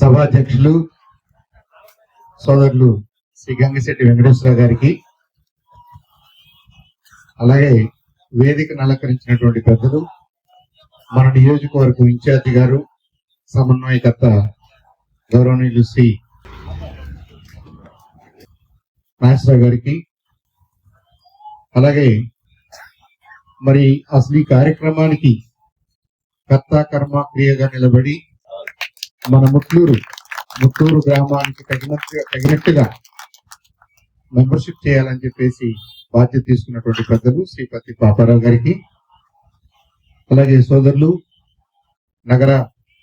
సభాధ్యక్షులు సోదరులు శ్రీ గంగిశెట్టి వెంకటేశ్వరరావు గారికి, అలాగే వేదికను అలంకరించినటువంటి పెద్దలు, మన నియోజకవర్గం ఇన్ఛార్జి గారు, సమన్వయకర్త గౌరవనీయులు శ్రీ నాగేశ్వరరావు గారికి, అలాగే మరి అసలు ఈ కార్యక్రమానికి కర్త కర్మ క్రియగా నిలబడి మన ముత్తూరు గ్రామానికి తగినట్టుగా మెంబర్షిప్ చేయాలని చెప్పేసి బాధ్యత తీసుకున్నటువంటి పెద్దలు శ్రీపతి పాపారావు గారికి, అలాగే సోదరులు నగర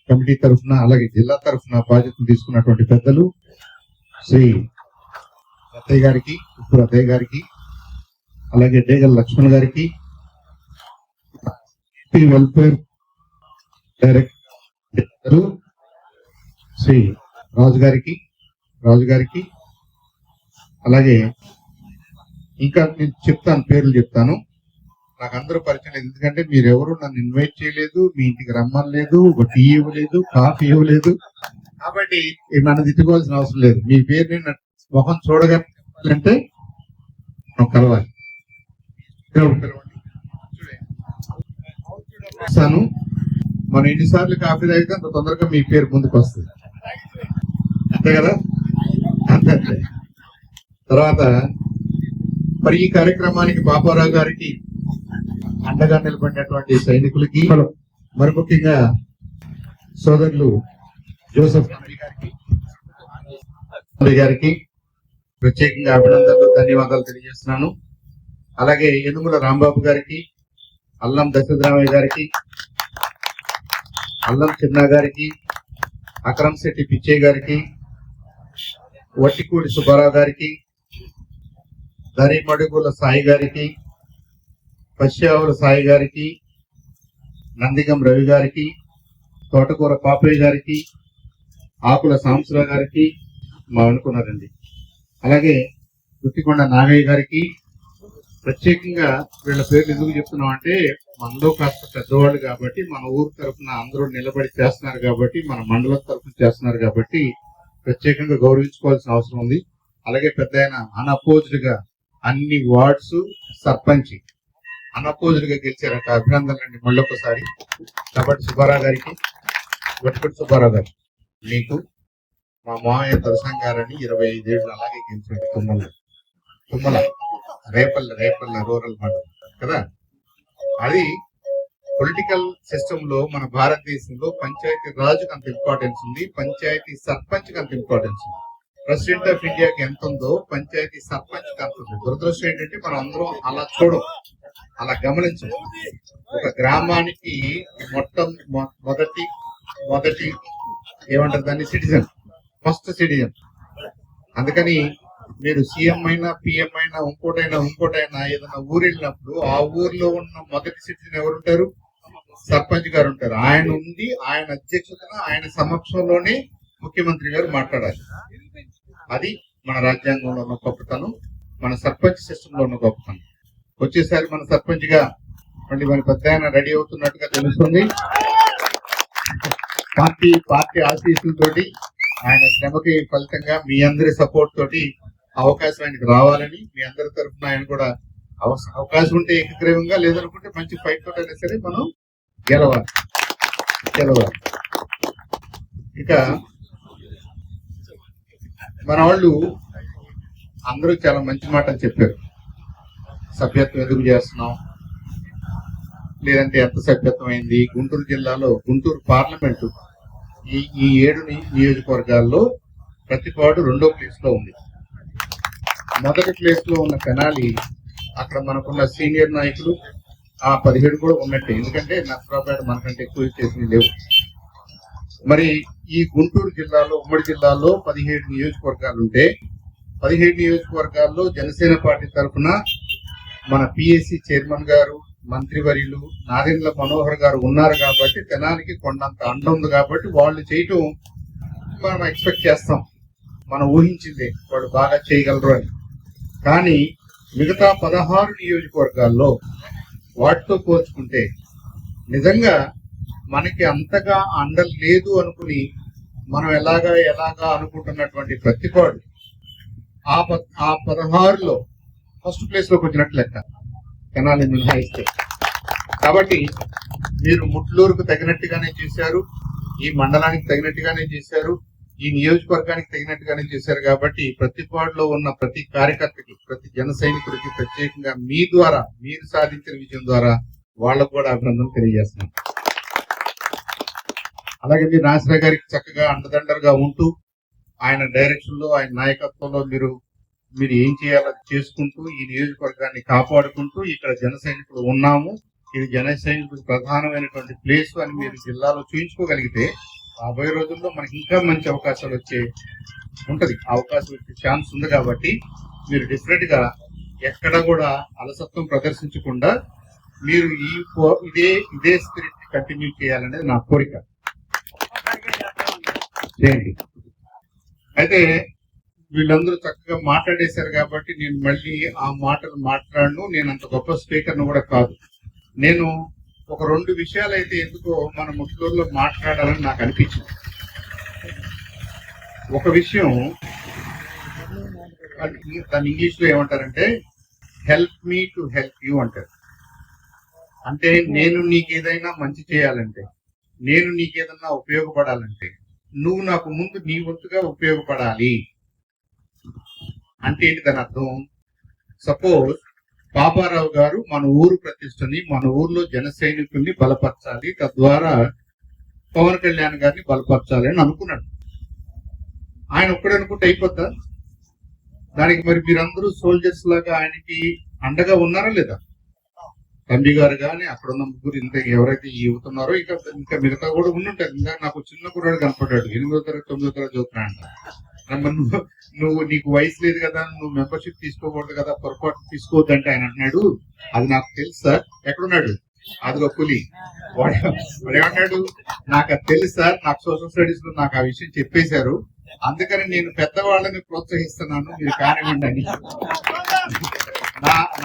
కమిటీ తరఫున అలాగే జిల్లా తరఫున బాధ్యతలు తీసుకున్నటువంటి పెద్దలు శ్రీ అత్తయ్య గారికి, ఉప్పుడు అత్తయ్య గారికి, అలాగే డేగల లక్ష్మణ్ గారికి, వెల్ఫేర్ డైరెక్టర్ శ్రీ రాజు గారికి, అలాగే ఇంకా నేను పేర్లు చెప్తాను. నాకు అందరూ పరిచయం లేదు, ఎందుకంటే మీరెవరు నన్ను ఇన్వైట్ చేయలేదు, మీ ఇంటికి రమ్మలేదు, ఒక టీ ఇవ్వలేదు, కాఫీ ఇవ్వలేదు, కాబట్టి నన్ను తిట్టుకోవాల్సిన అవసరం లేదు. మీ పేరు ముఖం చూడగలంటే కలవాలి. మనం ఎన్నిసార్లు కాఫీ తాగితే అంత తొందరగా మీ పేరు ముందుకు వస్తుంది, అంతే కదా? అంతే. తర్వాత మరి ఈ కార్యక్రమానికి బాపారావు గారికి అండగా నిలబడినటువంటి సైనికులకి, మరి ముఖ్యంగా సోదరులు జోసెఫ్ గారికి ప్రత్యేకంగా అభినందనలు, ధన్యవాదాలు తెలియజేస్తున్నాను. అలాగే యనుమల రాంబాబు గారికి, అల్లం దశరథరామయ్య గారికి, అల్లం చిన్న గారికి, అక్రమ్ శెట్టి పిచ్చయ్య గారికి, వట్టికూడి సుబ్బారావు గారికి, దరిమడుగుల సాయి గారికి, పశ్చావుల సాయి గారికి, నందిగం రవి గారికి, తోటకూర పాపయ్య గారికి, ఆకుల సాంబశివరావు గారికి మా అనుకున్నారండి. అలాగే గుత్తికొండ నాగయ్య గారికి ప్రత్యేకంగా వీళ్ళ పేర్లు ఎందుకు చెప్తున్నాం అంటే, మనలో కాస్త పెద్దవాళ్ళు కాబట్టి, మన ఊరు తరఫున అందరూ నిలబడి చేస్తున్నారు కాబట్టి, మన మండలం తరఫున చేస్తున్నారు కాబట్టి ప్రత్యేకంగా గౌరవించుకోవాల్సిన అవసరం ఉంది. అలాగే పెద్ద ఆయన అన్అపోజ్డ్ గా అన్ని వార్డ్స్ సర్పంచ్ అన్అపోజ్డ్ గా గెలిచారట, అభినందనలండి మళ్ళొకసారి. కాబట్టి సుబ్బారావు గారికి, వట్టిపూడి సుబ్బారావు గారు, మీకు మా మామయ్య దర్శనం గారని 25 ఏళ్ళు అలాగే గెలిచారు. తుమ్మల రేపల్ల రూరల్ మండలం కదా. అది పొలిటికల్ సిస్టమ్ లో మన భారతదేశంలో పంచాయతీ రాజుకి అంత ఇంపార్టెన్స్ ఉంది, పంచాయతీ సర్పంచ్ కి అంత ఇంపార్టెన్స్ ఉంది. ప్రెసిడెంట్ ఆఫ్ ఇండియాకి ఎంత ఉందో పంచాయతీ సర్పంచ్ కి అంత ఉంది. దురదృష్టం ఏంటంటే మనం అందరం అలా చూడం, అలా గమనించం. ఒక గ్రామానికి మొదటి ఏమంటారు దాన్ని, సిటిజన్, ఫస్ట్ సిటిజన్. అందుకని మీరు సీఎం అయినా పిఎం అయినా ఇంకోటైనా ఏదైనా ఊరు వెళ్ళినప్పుడు ఆ ఊర్లో ఉన్న మొదటి సిటిజన్ ఎవరుంటారు? సర్పంచ్ గారు ఉంటారు. ఆయన ఉండి ఆయన అధ్యక్షతన ఆయన సమక్షంలోనే ముఖ్యమంత్రి గారు మాట్లాడాలి. అది మన రాజ్యాంగంలో ఉన్న గొప్పతనం, మన సర్పంచ్ సిస్టమ్ లో ఉన్న గొప్పతనం. వచ్చేసారి మన సర్పంచ్ గా మళ్ళీ మన పెద్ద ఆయన రెడీ అవుతున్నట్టుగా తెలుస్తుంది. పార్టీ ఆశీస్సులతోటి, ఆయన శ్రమకి ఫలితంగా మీ అందరి సపోర్ట్ తోటి అవకాశం ఆయనకు రావాలని, మీ అందరి తరఫున ఆయన కూడా అవకాశం ఉంటే ఏకగ్రీవంగా, లేదనుకుంటే మంచి ఫైట్ తోటి అయినా సరే మనం గెలవాలి. ఇక మన వాళ్ళు అందరూ చాలా మంచి మాటలు చెప్పారు. సభ్యత్వం ఎందుకు చేస్తున్నాం, లేదంటే ఎంత సభ్యత్వం అయింది. గుంటూరు జిల్లాలో గుంటూరు పార్లమెంటు ఈ 7 నియోజకవర్గాల్లో ప్రతిపాడు 2వ ప్లేస్ లో ఉంది. మొదటి ప్లేస్ లో ఉన్న తెనాలి, అక్కడ మనకున్న సీనియర్ నాయకులు ఆ 17 కూడా ఉన్నట్టే, ఎందుకంటే నర్సరావుపేట మనకంటే ఎక్కువ చేసినవి లేవు. మరి ఈ గుంటూరు జిల్లాలో, ఉమ్మడి జిల్లాలో 17 నియోజకవర్గాలు ఉంటే 17 నియోజకవర్గాల్లో జనసేన పార్టీ తరఫున మన పిఎస్సి చైర్మన్ గారు, మంత్రివర్యులు నాదెండ్ల మనోహర్ గారు ఉన్నారు కాబట్టి తెనాలికి కొండంత అండ ఉంది కాబట్టి వాళ్ళు చేయటం మనం ఎక్స్పెక్ట్ చేస్తాం. మనం ఊహించింది వాళ్ళు బాగా చేయగలరు అని. కానీ మిగతా 16 నియోజకవర్గాల్లో వాటితో పోల్చుకుంటే నిజంగా మనకి అంతగా అండలు లేదు అనుకుని మనం ఎలాగా అనుకుంటున్నటువంటి ప్రతిపాడు ఆ 16లో ఫస్ట్ ప్లేస్ లోకి వచ్చినట్లు లెక్క తెనాలి మినహాయిస్తే. కాబట్టి మీరు ముట్లూరుకు తగినట్టుగానే చేశారు, ఈ మండలానికి తగినట్టుగానే చేశారు, ఈ నియోజకవర్గానికి తగినట్టుగానే చేశారు. కాబట్టి ప్రతిపాడులో ఉన్న ప్రతి కార్యకర్తకి, ప్రతి జన సైనికుడికి ప్రత్యేకంగా మీ ద్వారా, మీరు సాధించిన విజయం ద్వారా వాళ్ళకు కూడా అభినందనలు తెలియజేస్తున్నాం. అలాగే మీరు నాసిరా గారికి చక్కగా అండదండలుగా ఉంటూ ఆయన డైరెక్షన్ లో, ఆయన నాయకత్వంలో మీరు ఏం చేయాలో చేసుకుంటూ ఈ నియోజకవర్గాన్ని కాపాడుకుంటూ ఇక్కడ జన సైనికులు ఉన్నాము, ఇది జన సైనికులకు ప్రధానమైనటువంటి ప్లేస్ అని మీరు జిల్లాలో చూపించుకోగలిగితే రాబోయే రోజుల్లో మనకి ఇంకా మంచి అవకాశాలు ఉంటది, అవకాశం వచ్చే ఛాన్స్ ఉంది. కాబట్టి మీరు డిఫరెంట్ గా ఎక్కడ కూడా అలసత్వం ప్రదర్శించకుండా మీరు ఇదే స్పిరిట్ ని కంటిన్యూ చేయాలనేది నా కోరిక. చేయండి. అయితే వీళ్ళందరూ చక్కగా మాట్లాడేశారు కాబట్టి నేను మళ్ళీ ఆ మాటలు మాట్లాడను. నేను అంత గొప్ప స్పీకర్ను కూడా కాదు. నేను ఒక 2 విషయాలు అయితే ఎందుకో మన ముస్లింలో మాట్లాడాలని నాకు అనిపించింది. ఒక విషయం దాన్ని ఇంగ్లీష్ లో ఏమంటారంటే help me to help you అంటారు. అంటే నేను నీకేదైనా మంచి చేయాలంటే, నేను నీకేదన్నా ఉపయోగపడాలంటే నువ్వు నాకు ముందు నీ వంతుగా ఉపయోగపడాలి అంటే ఏంటి దాని అర్థం? సపోజ్ పాపారావు గారు మన ఊరు ప్రతిష్టని, మన ఊర్లో జన సైనికుల్ని బలపరచాలి, తద్వారా పవన్ కళ్యాణ్ గారిని బలపరచాలి అని అనుకున్నాడు. ఆయన ఒక్కడే అనుకుంటే అయిపోద్దా? దానికి మరి మీరందరూ సోల్జర్స్ లాగా ఆయనకి అండగా ఉన్నారా లేదా? తండ్రి గారు కానీ అక్కడ ఉన్న ముగ్గురు ఇంత ఎవరైతే యువతున్నారో ఇంకా మిగతా కూడా ఉండుంటారు. ఇంకా నాకు చిన్న కుర్రాడు కనపడ్డాడు, 8వ తరగతి 9వ తరగతి చదువుతున్నాడు. నీకు వయసు లేదు కదా, నువ్వు మెంబర్షిప్ తీసుకోకూడదు కదా, పొరపాటు తీసుకోవద్దంటే ఆయన అంటున్నాడు, అది నాకు తెలుసు సార్. ఎక్కడున్నాడు? అదిగో పులి. వాడు ఏమన్నాడు, నాకు అది తెలుసు సార్, నాకు సోషల్ స్టడీస్ లో నాకు ఆ విషయం చెప్పేశారు, అందుకని నేను పెద్దవాళ్ళని ప్రోత్సహిస్తున్నాను, మీరు కానివ్వండి అని.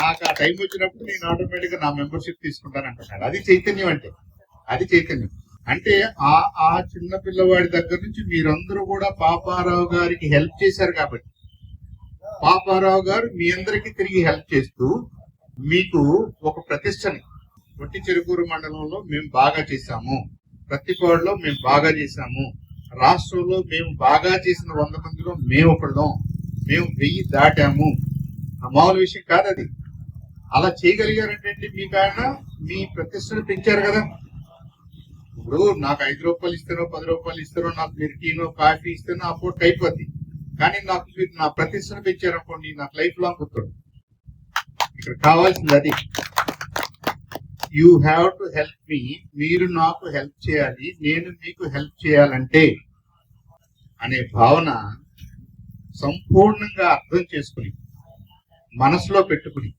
నాకు ఆ టైం వచ్చినప్పుడు నేను ఆటోమేటిక్ గా నా మెంబర్షిప్ తీసుకుంటాను అంటున్నాడు. అది చైతన్యం అంటే, అది చైతన్యం అంటే. ఆ చిన్న పిల్లవాడి దగ్గర నుంచి మీరందరూ కూడా పాపారావు గారికి హెల్ప్ చేశారు కాబట్టి పాపారావు గారు మీ అందరికీ తిరిగి హెల్ప్ చేస్తూ మీకు ఒక ప్రతిష్టని, ఒట్టి చెరుకూరు మండలంలో మేము బాగా చేశాము, ప్రతిపాడులో మేము బాగా చేశాము, రాష్ట్రంలో మేము బాగా చేసిన 100 మందిలో మేము ఒకళ్ళం, మేము 1000 దాటాము. మామూలు విషయం కాదు అది. అలా చేయగలిగారంటే మీకు ఆయన మీ ప్రతిష్టను పెంచారు కదా. ఇప్పుడు నాకు 5 రూపాయలు ఇస్తారో 10 రూపాయలు ఇస్తారో, నాకు మీరు టీనో కాఫీ ఇస్తారో ఆ పూట అయిపోద్ది. కానీ నాకు మీరు నా ప్రతిష్టను పెంచారనుకోండి, నాకు లైఫ్ లాంగ్ గుర్తుంది. ఇక్కడ కావాల్సింది అది. You have to help me, మీరు నాకు హెల్ప్ చేయాలి, నేను మీకు హెల్ప్ చేయాలంటే అనే భావన సంపూర్ణంగా అర్థం చేసుకుని మనసులో పెట్టుకుని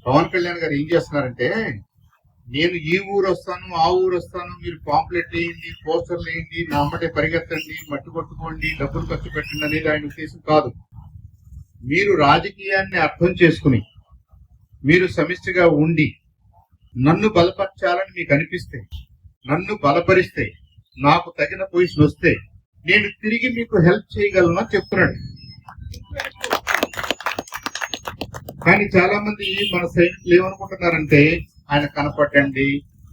పవన్ కళ్యాణ్ గారు ఏం చేస్తున్నారంటే, నేను ఈ ఊరు వస్తాను, ఆ ఊరు వస్తాను, మీరు పాంప్లెట్ వేయండి, పోస్టర్లు వేయండి, నా అమ్మటే పరిగెత్తండి, మట్టి కొట్టుకోండి, డబ్బులు ఖర్చు పెట్టండి అనేది ఆయన ఉద్దేశం కాదు. మీరు రాజకీయాన్ని అర్థం చేసుకుని మీరు సమిష్టిగా ఉండి నన్ను బలపరచాలని మీకు అనిపిస్తే, నన్ను బలపరిస్తే, నాకు తగిన పొజిషన్ వస్తే నేను తిరిగి మీకు హెల్ప్ చేయగలను అని చెప్తున్నాడు. కానీ చాలా మంది మన సైనికులు ఏమనుకుంటున్నారంటే, ఆయన కనపడండి,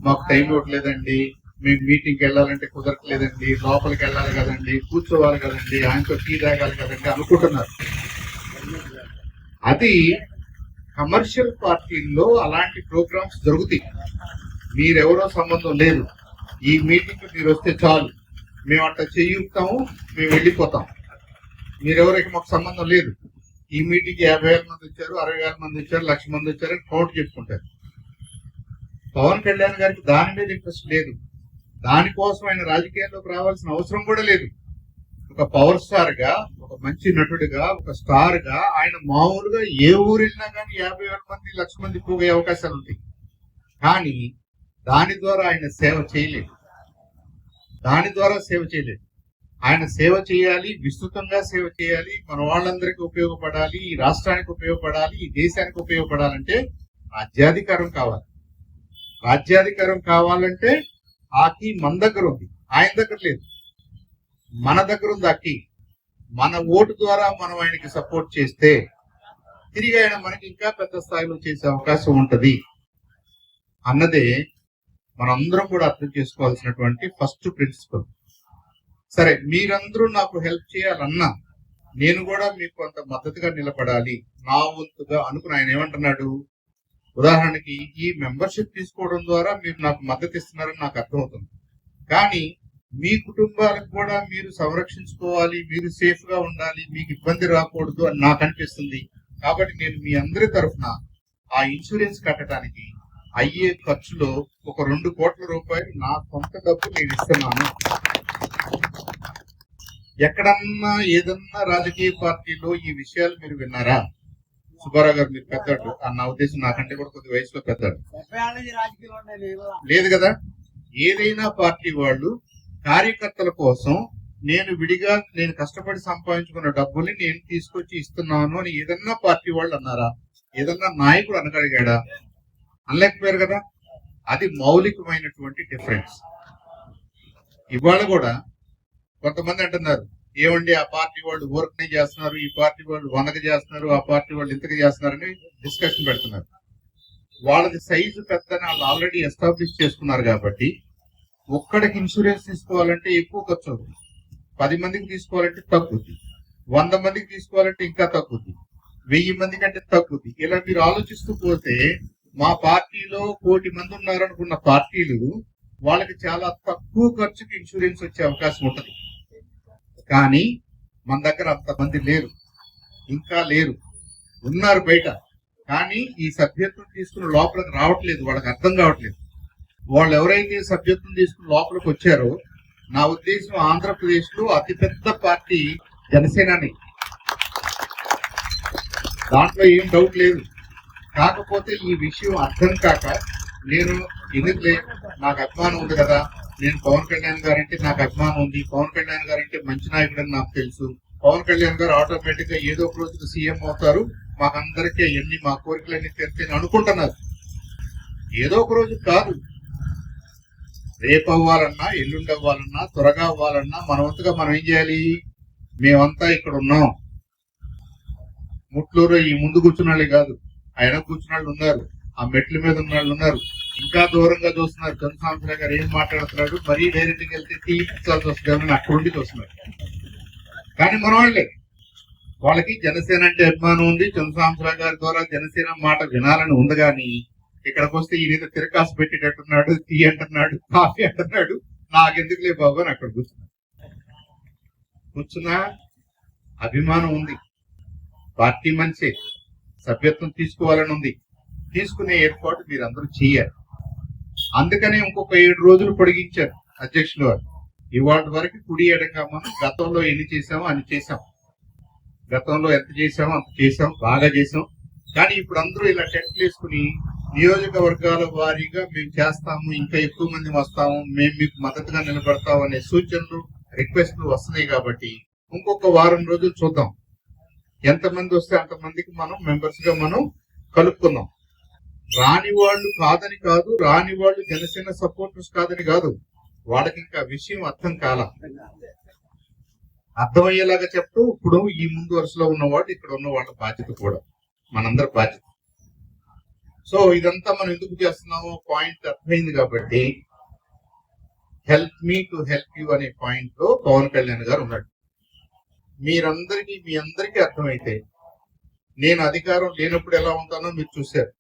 మాకు టైం ఇవ్వట్లేదండి, మేము మీటింగ్కి వెళ్ళాలంటే కుదరట్లేదండి, లోపలికి వెళ్ళాలి కదండి, కూర్చోవాలి కదండి, ఆయనతో టీ తాగాలి కదండి అనుకుంటున్నారు. అది కమర్షియల్ పార్టీల్లో అలాంటి ప్రోగ్రామ్స్ జరుగుతాయి. మీరెవరో సంబంధం లేదు, ఈ మీటింగ్ మీరు వస్తే చాలు, మేము అట్లా చేయుతాము, మేము వెళ్ళిపోతాం, మీరెవరికి మాకు సంబంధం లేదు. ఈ మీటింగ్ 50,000 మంది వచ్చారు, 60,000 మంది వచ్చారు, 1,00,000 మంది వచ్చారని కౌంట్ చెప్పుకుంటారు. పవన్ కళ్యాణ్ గారికి దాని మీద ఇంట్రెస్ట్ లేదు, దానికోసం ఆయన రాజకీయాల్లోకి రావాల్సిన అవసరం కూడా లేదు. ఒక పవర్ స్టార్ గా, ఒక మంచి నటుడిగా, ఒక స్టార్ గా ఆయన మామూలుగా ఏ ఊరు వెళ్ళినా కానీ 50,000 మంది, 1,00,000 మంది పోగే అవకాశాలు ఉంటాయి. కానీ దాని ద్వారా ఆయన సేవ చేయలేదు, ఆయన సేవ చేయాలి, విస్తృతంగా సేవ చేయాలి, మన వాళ్ళందరికీ ఉపయోగపడాలి, ఈ రాష్ట్రానికి ఉపయోగపడాలి, ఈ దేశానికి ఉపయోగపడాలంటే రాజ్యాధికారం కావాలి. రాజ్యాధికారం కావాలంటే ఆ కీ మన దగ్గర ఉంది, ఆయన దగ్గర లేదు. మన దగ్గర ఉంది అక్కి. మన ఓటు ద్వారా మనం ఆయనకి సపోర్ట్ చేస్తే తిరిగి ఆయన మనకి ఇంకా పెద్ద స్థాయిలో చేసే అవకాశం ఉంటది అన్నదే మనందరం కూడా అర్థం చేసుకోవాల్సినటువంటి ఫస్ట్ ప్రిన్సిపల్. సరే, మీరందరూ నాకు హెల్ప్ చేయాలన్నా నేను కూడా మీకు కొంత మద్దతుగా నిలబడాలి నా వంతుగా అనుకుని ఆయన ఏమంటున్నాడు, ఉదాహరణకి ఈ మెంబర్షిప్ తీసుకోవడం ద్వారా మీరు నాకు మద్దతు ఇస్తున్నారని నాకు అర్థమవుతుంది, కానీ మీ కుటుంబాలకు కూడా మీరు సంరక్షించుకోవాలి, మీరు సేఫ్ గా ఉండాలి, మీకు ఇబ్బంది రాకూడదు అని నాకు అనిపిస్తుంది. కాబట్టి నేను మీ అందరి తరఫున ఆ ఇన్సూరెన్స్ కట్టడానికి అయ్యే ఖర్చులో ఒక 2 కోట్ల రూపాయలు నా సొంత డబ్బు నేను ఇస్తున్నాను. ఎక్కడన్నా ఏదన్నా రాజకీయ పార్టీలో ఈ విషయాలు మీరు విన్నారా? సుబ్బారావు గారు మీరు పెద్దాడు, నా ఉద్దేశం నాకంటే కూడా కొద్ది వయసులో పెద్దాడు లేదు కదా. ఏదైనా పార్టీ వాళ్ళు కార్యకర్తల కోసం నేను విడిగా నేను కష్టపడి సంపాదించుకున్న డబ్బుల్ని నేను తీసుకొచ్చి ఇస్తున్నాను అని ఏదన్నా పార్టీ వాళ్ళు అన్నారా? ఏదన్నా నాయకుడు అనగలిగాడా? అనలేకపోయారు కదా. అది మౌలికమైనటువంటి డిఫరెన్స్. ఇవాళ కూడా కొంతమంది అంటున్నారు, ఏమండి ఆ పార్టీ వాళ్ళు ఊరకనే చేస్తున్నారు, ఈ పార్టీ వాళ్ళు వనక చేస్తున్నారు, ఆ పార్టీ వాళ్ళు ఇంతకు చేస్తున్నారని డిస్కషన్ పెడుతున్నారు. వాళ్ళది సైజు పెద్దని వాళ్ళు ఆల్రెడీ ఎస్టాబ్లిష్ చేసుకున్నారు కాబట్టి ఒక్కడికి ఇన్సూరెన్స్ తీసుకోవాలంటే ఎక్కువ ఖర్చు అవుతుంది, 10 మందికి తీసుకోవాలంటే తగ్గుద్ది, 100 మందికి తీసుకోవాలంటే ఇంకా తగ్గుద్ది, 1000 మంది కంటే తగ్గుద్ది. ఇలా మీరు ఆలోచిస్తూ పోతే మా పార్టీలో 1 కోటి మంది ఉన్నారనుకున్న పార్టీలు వాళ్ళకి చాలా తక్కువ ఖర్చుకి ఇన్సూరెన్స్ వచ్చే అవకాశం ఉంటుంది. కానీ మన దగ్గర అంతమంది లేరు, ఇంకా లేరు, ఉన్నారు బయట, కానీ ఈ సభ్యత్వం తీసుకుని లోపలికి రావట్లేదు, వాళ్ళకి అర్థం కావట్లేదు. వాళ్ళు ఎవరైతే సభ్యత్వం తీసుకుని లోపలికి వచ్చారో, నా ఉద్దేశం ఆంధ్రప్రదేశ్ లో అతిపెద్ద పార్టీ జనసేనని, దాంట్లో ఏం డౌట్ లేదు. కాకపోతే ఈ విషయం అర్థం కాక నేను ఎందుకులే, నాకు అభిమానం ఉంది కదా, నేను పవన్ కళ్యాణ్ గారంటే నాకు అభిమానం ఉంది, పవన్ కళ్యాణ్ గారంటే మంచి నాయకుడు అని నాకు తెలుసు, పవన్ కళ్యాణ్ గారు ఆటోమేటిక్ గా ఏదో ఒక రోజుకి సీఎం అవుతారు, మాకందరికీ ఎన్ని మా కోరికలన్నీ తీర్చని అనుకుంటున్నారు. ఏదో ఒక రోజు కాదు, రేపు అవ్వాలన్నా, ఎల్లుండి అవ్వాలన్నా, త్వరగా అవ్వాలన్నా మన వంతుగా మనం ఏం చేయాలి? మేమంతా ఇక్కడ ఉన్నాం. ముట్లూరు ఈ ముందు కూర్చున్న వాళ్ళే కాదు, ఆయన కూర్చున్న వాళ్ళు ఉన్నారు, ఆ మెట్ల మీద ఉన్న వాళ్ళు ఉన్నారు, ఇంకా దూరంగా చూస్తున్నారు. చంద్రశేఖర్ గారు ఏం మాట్లాడుతున్నాడు, మరీ డైరెక్ట్ గా వెళ్తే తీర్చాల్సి వస్తుంది అక్కడ ఉండి చూస్తున్నారు. కానీ మన వాళ్ళే, వాళ్ళకి జనసేన అంటే అభిమానం ఉంది, చంద్రశేఖర్ గారి ద్వారా జనసేన మాట వినాలని ఉంది. కానీ ఇక్కడికి వస్తే ఈయన తిరకాసు పెట్టేటట్టున్నాడు, టీ అంటున్నాడు, కాఫీ అంటున్నాడు, నాకెందుకులే బాబు అని అక్కడ కూర్చున్నా అభిమానం ఉంది, పార్టీ మంచి సభ్యత్వం తీసుకోవాలని ఉంది, తీసుకునే ఏర్పాటు మీరందరూ చేయాలి. అందుకనే ఇంకొక 7 రోజులు పొడిగించారు అధ్యక్షులు వారు. ఇవాళ వరకు కుడి ఎడంగా మనం గతంలో ఎన్ని చేసామో అన్ని చేసాం, గతంలో ఎంత చేసామో అంత చేసాం, బాగా చేసాం. కానీ ఇప్పుడు అందరూ ఇలా టెంట్లు వేసుకుని నియోజకవర్గాల వారీగా మేము చేస్తాము, ఇంకా ఎక్కువ మంది వస్తాము, మేము మీకు మద్దతుగా నిలబడతాం అనే సూచనలు, రిక్వెస్ట్లు వస్తున్నాయి. కాబట్టి ఇంకొక వారం రోజులు చూద్దాం, ఎంతమంది వస్తే అంతమందికి మనం మెంబర్స్ గా మనం కలుపుకుందాం. రాని వాళ్ళు కాదని కాదు, రాని వాళ్ళు జనసేన సపోర్టర్స్ కాదని కాదు, వాళ్ళకి ఇంకా విషయం అర్థం కాల, అర్థమయ్యేలాగా చెప్తూ ఇప్పుడు ఈ ముందు వరుసలో ఉన్నవాళ్ళు, ఇక్కడ ఉన్న వాళ్ళ బాధ్యత కూడా మనందరి బాధ్యత. సో ఇదంతా మనం ఎందుకు చేస్తున్నామో పాయింట్ అర్థమైంది. కాబట్టి help me to help you అనే పాయింట్ లో పవన్ కళ్యాణ్ గారు ఉన్నాడు. మీరందరికీ మీ అందరికీ అర్థమైతే, నేను అధికారం లేనప్పుడు ఎలా ఉంటానో మీరు చూశారు,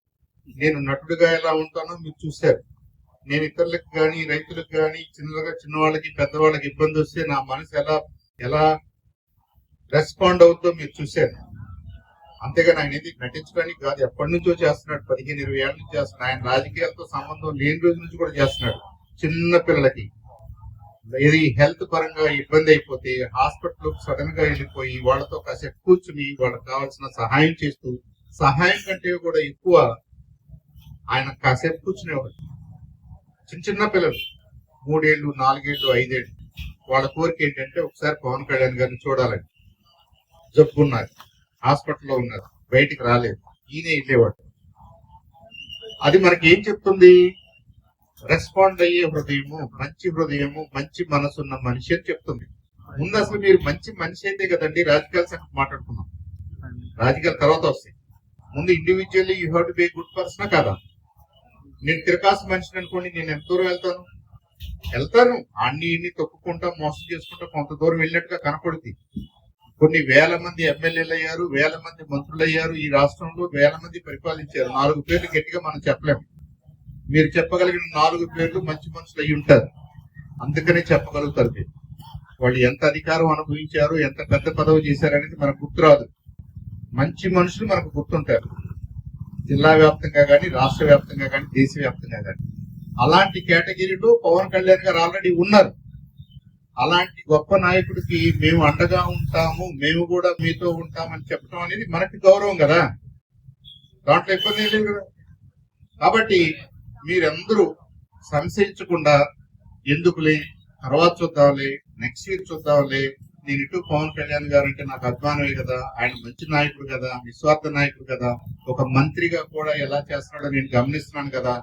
నేను నటుడిగా ఎలా ఉంటానో మీరు చూశారు, నేను ఇతరులకు కానీ రైతులకు కానీ చిన్నవాళ్ళకి పెద్దవాళ్ళకి ఇబ్బంది వస్తే నా మనసు ఎలా రెస్పాండ్ అవుతుందో మీరు చూశారు. అంతేగాని ఆయన ఏది నటించడానికి కాదు, ఎప్పటి నుంచో చేస్తున్నాడు, 15-20 ఏళ్ళ నుంచి చేస్తున్నాడు. ఆయన రాజకీయాలతో సంబంధం లేని రోజు నుంచి కూడా చేస్తున్నాడు. చిన్న పిల్లలకి ఏది హెల్త్ పరంగా ఇబ్బంది అయిపోతే హాస్పిటల్ సడన్ గా వెళ్ళిపోయి వాళ్ళతో కాసేపు కూర్చుని వాళ్ళకి కావాల్సిన సహాయం చేస్తూ, సహాయం కంటే కూడా ఎక్కువ ఆయన కాసేపు కూర్చునేవాడు. చిన్న పిల్లలు 3 ఏళ్ళు, 4 ఏళ్ళు, 5 ఏళ్ళు, వాళ్ళ కోరిక ఏంటంటే ఒకసారి పవన్ కళ్యాణ్ గారిని చూడాలని. జబ్బున్నారు, హాస్పిటల్లో ఉన్నారు, బయటికి రాలేదు, ఈయనే వెళ్ళేవాడు. అది మనకి ఏం చెప్తుంది? రెస్పాండ్ అయ్యే హృదయము, మంచి హృదయము, మంచి మనసున్న మనిషి అని చెప్తుంది. ముందు అసలు మీరు మంచి మనిషి అయితే కదండి రాజకీయాల సంగతి మాట్లాడుకున్నాం. రాజకీయాల తర్వాత వస్తాయి. ముందు individually you have to be good person కదా. నేను తిరకాసు మనిషిని అనుకోండి, నేను ఎంత దూరం వెళ్తాను అన్ని ఇన్ని తొక్కుకుంటా మోసం చేసుకుంటా కొంత దూరం వెళ్ళినట్టుగా కనపడుతుంది. కొన్ని వేల మంది ఎమ్మెల్యేలు అయ్యారు, వేల మంది మంత్రులు అయ్యారు, ఈ రాష్ట్రంలో వేల మంది పరిపాలించారు. 4 పేర్లు గట్టిగా మనం చెప్పలేము. మీరు చెప్పగలిగిన 4 పేర్లు మంచి మనుషులు అయి ఉంటారు, అందుకనే చెప్పగలుగుతారు. మీరు వాళ్ళు ఎంత అధికారం అనుభవించారు, ఎంత పెద్ద పదవి చేశారు అనేది మనకు గుర్తురాదు. మంచి మనుషులు మనకు గుర్తుంటారు, జిల్లా వ్యాప్తంగా కానీ, రాష్ట్ర వ్యాప్తంగా కానీ, దేశవ్యాప్తంగా కానీ. అలాంటి కేటగిరీలో పవన్ కళ్యాణ్ గారు ఆల్రెడీ ఉన్నారు. అలాంటి గొప్ప నాయకుడికి మేము అండగా ఉంటాము, మేము కూడా మీతో ఉంటామని చెప్పడం అనేది మనకి గౌరవం కదా, దాంట్లో ఇబ్బంది లేదు కదా. కాబట్టి మీరందరూ సంశయించకుండా ఎందుకులే తర్వాత చూద్దాంలే, నెక్స్ట్ ఇయర్ చూద్దాంలే, నేను ఇటు పవన్ కళ్యాణ్ గారు అంటే నాకు అభిమానమే కదా, ఆయన మంచి నాయకుడు కదా, నిస్వార్థ నాయకుడు కదా, ఒక మంత్రిగా కూడా ఎలా చేస్తున్నాడో నేను గమనిస్తున్నాను కదా,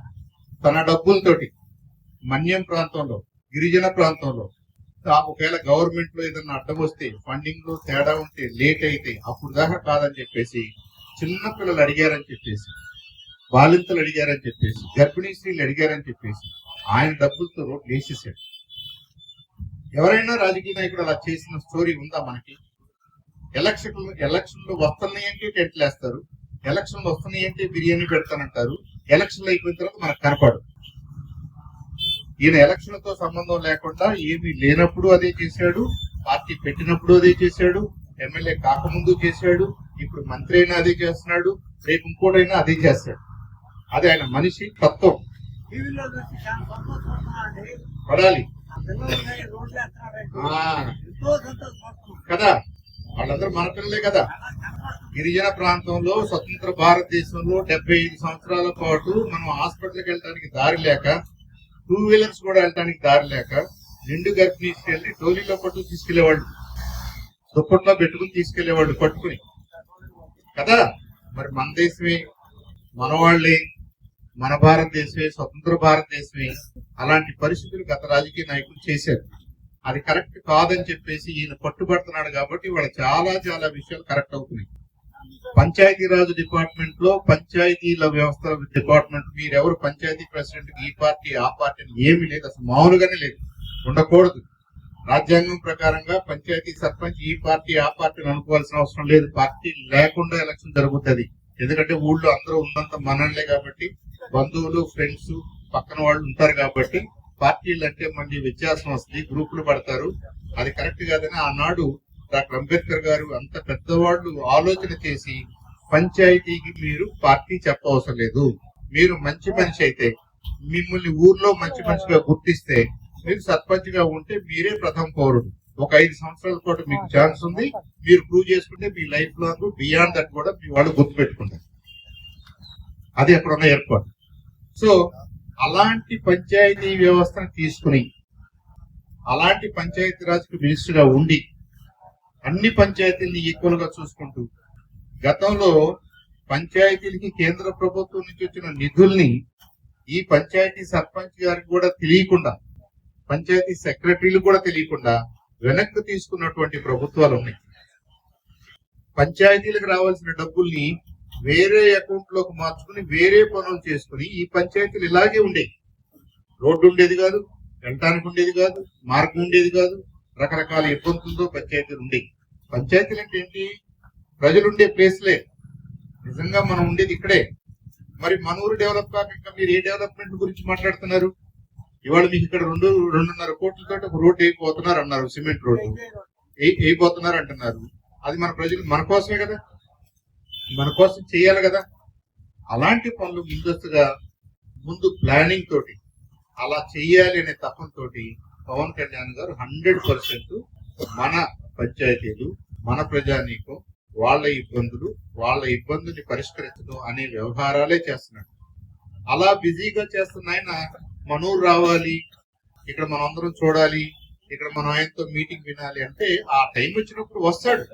తన డబ్బులతోటి మన్యం ప్రాంతంలో, గిరిజన ప్రాంతంలో ఒకవేళ గవర్నమెంట్ లో ఏదన్నా అడ్డం వస్తే, ఫండింగ్ లో తేడా ఉంటే, లేట్ అయితే అప్పుడు దాకా కాదని చెప్పేసి, చిన్న పిల్లలు అడిగారని చెప్పేసి, బాలింతలు అడిగారని చెప్పేసి, గర్భిణీ స్త్రీలు అడిగారని చెప్పేసి ఆయన డబ్బులతో రోడ్లు వేసేసాడు. ఎవరైనా రాజకీయ నాయకుడు అలా చేసిన స్టోరీ ఉందా మనకి? ఎలక్షన్లు వస్తున్నాయి అంటే టెంట్లు వేస్తారు, ఎలక్షన్లు వస్తున్నాయి అంటే బిర్యానీ పెడతానంటారు, ఎలక్షన్లు అయిపోయిన తర్వాత మనకు కనపడు. ఈయన ఎలక్షన్లతో సంబంధం లేకుండా ఏమీ లేనప్పుడు అదే చేశాడు, పార్టీ పెట్టినప్పుడు అదే చేశాడు, ఎమ్మెల్యే కాకముందు చేశాడు, ఇప్పుడు మంత్రి అయినా అదే చేస్తున్నాడు, రేపు ఇంకోటైనా అదే చేస్తాడు. అదే ఆయన మనిషి తత్వం. పడాలి కదా, వాళ్ళందరూ మన పిల్లలే కదా. గిరిజన ప్రాంతంలో స్వతంత్ర భారతదేశంలో 75 సంవత్సరాల పాటు మనం హాస్పిటల్కి వెళ్ళడానికి దారి లేక, 2 వీలర్స్ కూడా వెళ్ళడానికి దారి లేక, నిండు గర్భిణీ వెళ్ళి టోలీలో పట్టు తీసుకెళ్లేవాళ్ళు, దుప్పట్లో పెట్టుకుని తీసుకెళ్లేవాళ్ళు పట్టుకుని కదా. మరి మన దేశమే, మన వాళ్ళే, మన భారతదేశమే, స్వతంత్ర భారతదేశమే. అలాంటి పరిస్థితులు గత రాజకీయ నాయకులు చేశారు. అది కరెక్ట్ కాదని చెప్పేసి ఈయన పట్టుబడుతున్నాడు కాబట్టి వాళ్ళ చాలా చాలా విషయాలు కరెక్ట్ అవుతున్నాయి. పంచాయతీరాజ్ డిపార్ట్మెంట్ లో, పంచాయతీల వ్యవస్థ డిపార్ట్మెంట్, మీరెవరు పంచాయతీ ప్రెసిడెంట్ ఈ పార్టీ ఆ పార్టీ ఏమీ లేదు, అసలు మామూలుగానే లేదు, ఉండకూడదు. రాజ్యాంగం ప్రకారంగా పంచాయతీ సర్పంచ్ ఈ పార్టీ ఆ పార్టీని అనుకోవాల్సిన అవసరం లేదు. పార్టీ లేకుండా ఎలక్షన్ జరుగుతుంది. ఎందుకంటే ఊళ్ళో అందరూ ఉన్నంత మనలే కాబట్టి, బంధువులు, ఫ్రెండ్స్, పక్కన వాళ్ళు ఉంటారు కాబట్టి పార్టీలు అంటే మళ్ళీ వ్యత్యాసం వస్తుంది, గ్రూపులు పడతారు. అది కరెక్ట్ కాదని ఆనాడు డాక్టర్ అంబేద్కర్ గారు అంత పెద్దవాళ్ళు ఆలోచన చేసి, పంచాయతీకి మీరు పార్టీ చెప్పవసరం లేదు, మీరు మంచి మనిషి అయితే, మిమ్మల్ని ఊర్లో మంచి మనిషిగా గుర్తిస్తే, మీరు సర్పంచ్ గా ఉంటే మీరే ప్రథమ పౌరుడు. ఒక 5 సంవత్సరాల పాటు మీకు ఛాన్స్ ఉంది, మీరు ప్రూవ్ చేసుకుంటే మీ లైఫ్ లాంగ్ బియాండ్ దట్ కూడా మీ వాళ్ళు గుర్తుపెట్టుకుంటారు. అది అక్కడ ఉన్న ఏర్పాటు. సో అలాంటి పంచాయతీ వ్యవస్థను తీసుకుని, అలాంటి పంచాయతీరాజ్కి మినిస్టర్ గా ఉండి, అన్ని పంచాయతీల్ని ఈక్వల్ గా చూసుకుంటూ, గతంలో పంచాయతీలకి కేంద్ర ప్రభుత్వం నుంచి వచ్చిన నిధుల్ని ఈ పంచాయతీ సర్పంచ్ గారికి కూడా తెలియకుండా, పంచాయతీ సెక్రటరీలు కూడా తెలియకుండా వెనక్కి తీసుకున్నటువంటి ప్రభుత్వాలు ఉన్నాయి. పంచాయతీలకు రావాల్సిన డబ్బుల్ని వేరే అకౌంట్ లోకి మార్చుకుని వేరే పనులు చేసుకుని ఈ పంచాయతీలు ఇలాగే ఉండేవి. రోడ్డు ఉండేది కాదు, వెళ్ళటానికి ఉండేది కాదు, మార్గం ఉండేది కాదు, రకరకాల ఇబ్బందులతో పంచాయతీలు ఉండేవి. పంచాయతీలు అంటే ఏంటి? ప్రజలు ఉండే ప్లేస్లే. నిజంగా మనం ఉండేది ఇక్కడే. మరి మన ఊరు డెవలప్ కాక ఇంకా మీరు ఏ డెవలప్మెంట్ గురించి మాట్లాడుతున్నారు? ఇవాళ మీకు ఇక్కడ 2.5 కోట్లతో ఒక రోడ్డు వేయిపోతున్నారు అన్నారు, సిమెంట్ రోడ్డు వేయిపోతున్నారు అంటున్నారు. అది మన ప్రజలు మన కోసమే కదా, మన కోసం చేయాలి కదా. అలాంటి పనులు ముందస్తుగా ముందు ప్లానింగ్ తోటి అలా చెయ్యాలి అనే తపంతోటి పవన్ కళ్యాణ్ గారు 100% మన పంచాయతీలు, మన ప్రజానీకం, వాళ్ళ ఇబ్బందుల్ని పరిష్కరించడం అనే వ్యవహారాలే చేస్తున్నాడు. అలా బిజీగా చేస్తున్న ఆయన మనూరు రావాలి, ఇక్కడ మనం అందరం చూడాలి, ఇక్కడ మనం ఆయనతో మీటింగ్ వినాలి అంటే ఆ టైం వచ్చినప్పుడు వస్తాడు.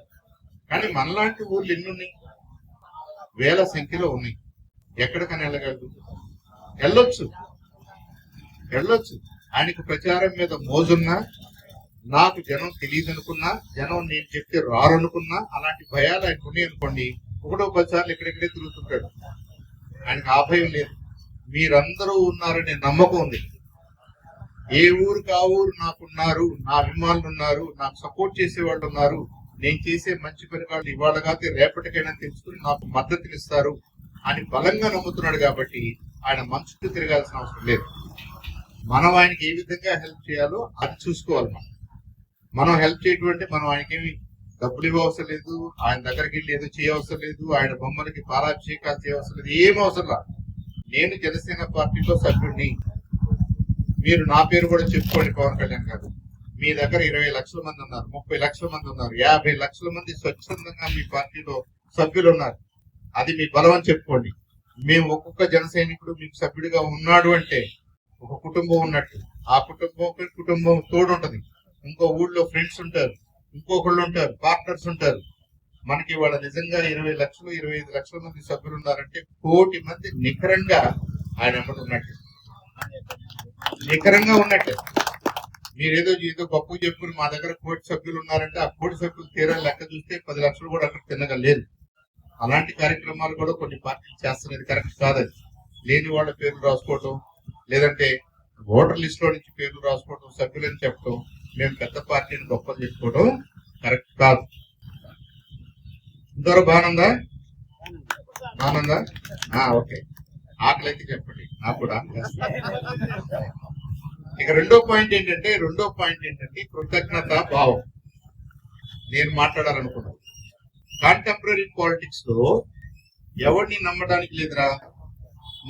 కానీ మనలాంటి ఊర్లు ఎన్ని ఉన్నాయి? వేల సంఖ్యలో ఉన్నాయి. ఎక్కడికని వెళ్ళగలదు? వెళ్ళొచ్చు. ఆయనకు ప్రచారం మీద మోజున్నా, నాకు జనం తెలియదు అనుకున్నా, జనం నేను చెప్తే రారు అనుకున్నా, అలాంటి భయాలు ఆయనకు ఉన్నాయి అనుకోండి, 1-10 సార్లు ఇక్కడిక్కడే తిరుగుతుంటాడు. ఆయనకు ఆ భయం లేదు. మీరందరూ ఉన్నారనే నమ్మకం ఉంది. ఏ ఊరు ఆ ఊరు నాకున్నారు, నా అభిమానులు ఉన్నారు, నాకు సపోర్ట్ చేసే వాళ్ళు ఉన్నారు, నేను చేసే మంచి పని వాళ్ళు ఇవాళ కాదు రేపటికైనా తెలుసుకుని నాకు మద్దతునిస్తారు అని బలంగా నమ్ముతున్నాడు. కాబట్టి ఆయన మనసుకు తిరగాల్సిన అవసరం లేదు. మనం ఆయనకి ఏ విధంగా హెల్ప్ చేయాలో అది చూసుకోవాలి. మనం హెల్ప్ చేయడం అంటే మనం ఆయనకేమి డబ్బులు ఇవ్వవసరం లేదు, ఆయన దగ్గరికి వెళ్ళి ఏదో చేయవసరం లేదు, ఆయన బొమ్మలకి పాలాభిషేకాలు చేయవసరం లేదు, ఏం అవసరం లేదు. నేను జనసేన పార్టీలో సభ్యుడిని, మీరు నా పేరు కూడా చెప్పుకోండి పవన్ కళ్యాణ్ గారు. మీ దగ్గర 20 లక్షల మంది ఉన్నారు, 30 లక్షల మంది ఉన్నారు, 50 లక్షల మంది స్వచ్ఛందంగా మీ పార్టీలో సభ్యులు ఉన్నారు. అది మీ బలం అని చెప్పుకోండి. మేము ఒక్కొక్క జన సైనికుడు మీకు సభ్యుడిగా ఉన్నాడు అంటే ఒక కుటుంబం ఉన్నట్టు. ఆ కుటుంబం తోడు ఉంటది. ఇంకో ఊళ్ళో ఫ్రెండ్స్ ఉంటారు, ఇంకొకళ్ళు ఉంటారు, పార్ట్నర్స్ ఉంటారు. మనకి వాళ్ళ నిజంగా 20 లక్షలు 25 లక్షల మంది సభ్యులు ఉన్నారంటే 1 కోటి మంది నికరంగా ఆయన అమ్మడు ఉన్నట్టు, నికరంగా ఉన్నట్టు. మీరేదో ఏదో గొప్ప చెప్పుకుని మా దగ్గర 1 కోటి సభ్యులు ఉన్నారంటే ఆ 1 కోటి సభ్యులు తీరా లెక్క చూస్తే 10 లక్షలు కూడా అక్కడ తినగలేదు. అలాంటి కార్యక్రమాలు కూడా కొన్ని పార్టీలు చేస్తున్నది కరెక్ట్ కాదని. లేని వాళ్ళ పేర్లు రాసుకోవటం, లేదంటే ఓటర్ లిస్ట్ లో నుంచి పేర్లు రాసుకోవటం, సభ్యులని చెప్పడం, మేము పెద్ద పార్టీని గొప్పలు చెప్పుకోవడం కరెక్ట్ కాదు. ఇంతవరకు బాగుందా? ఓకే. ఆకలి అయితే చెప్పండి, నాకు కూడా. ఇక రెండో పాయింట్ ఏంటంటే కృతజ్ఞత భావం. నేను మాట్లాడాలనుకున్నాను. కాంటెంపరీ పాలిటిక్స్ లో ఎవరిని నమ్మడానికి లేదురా.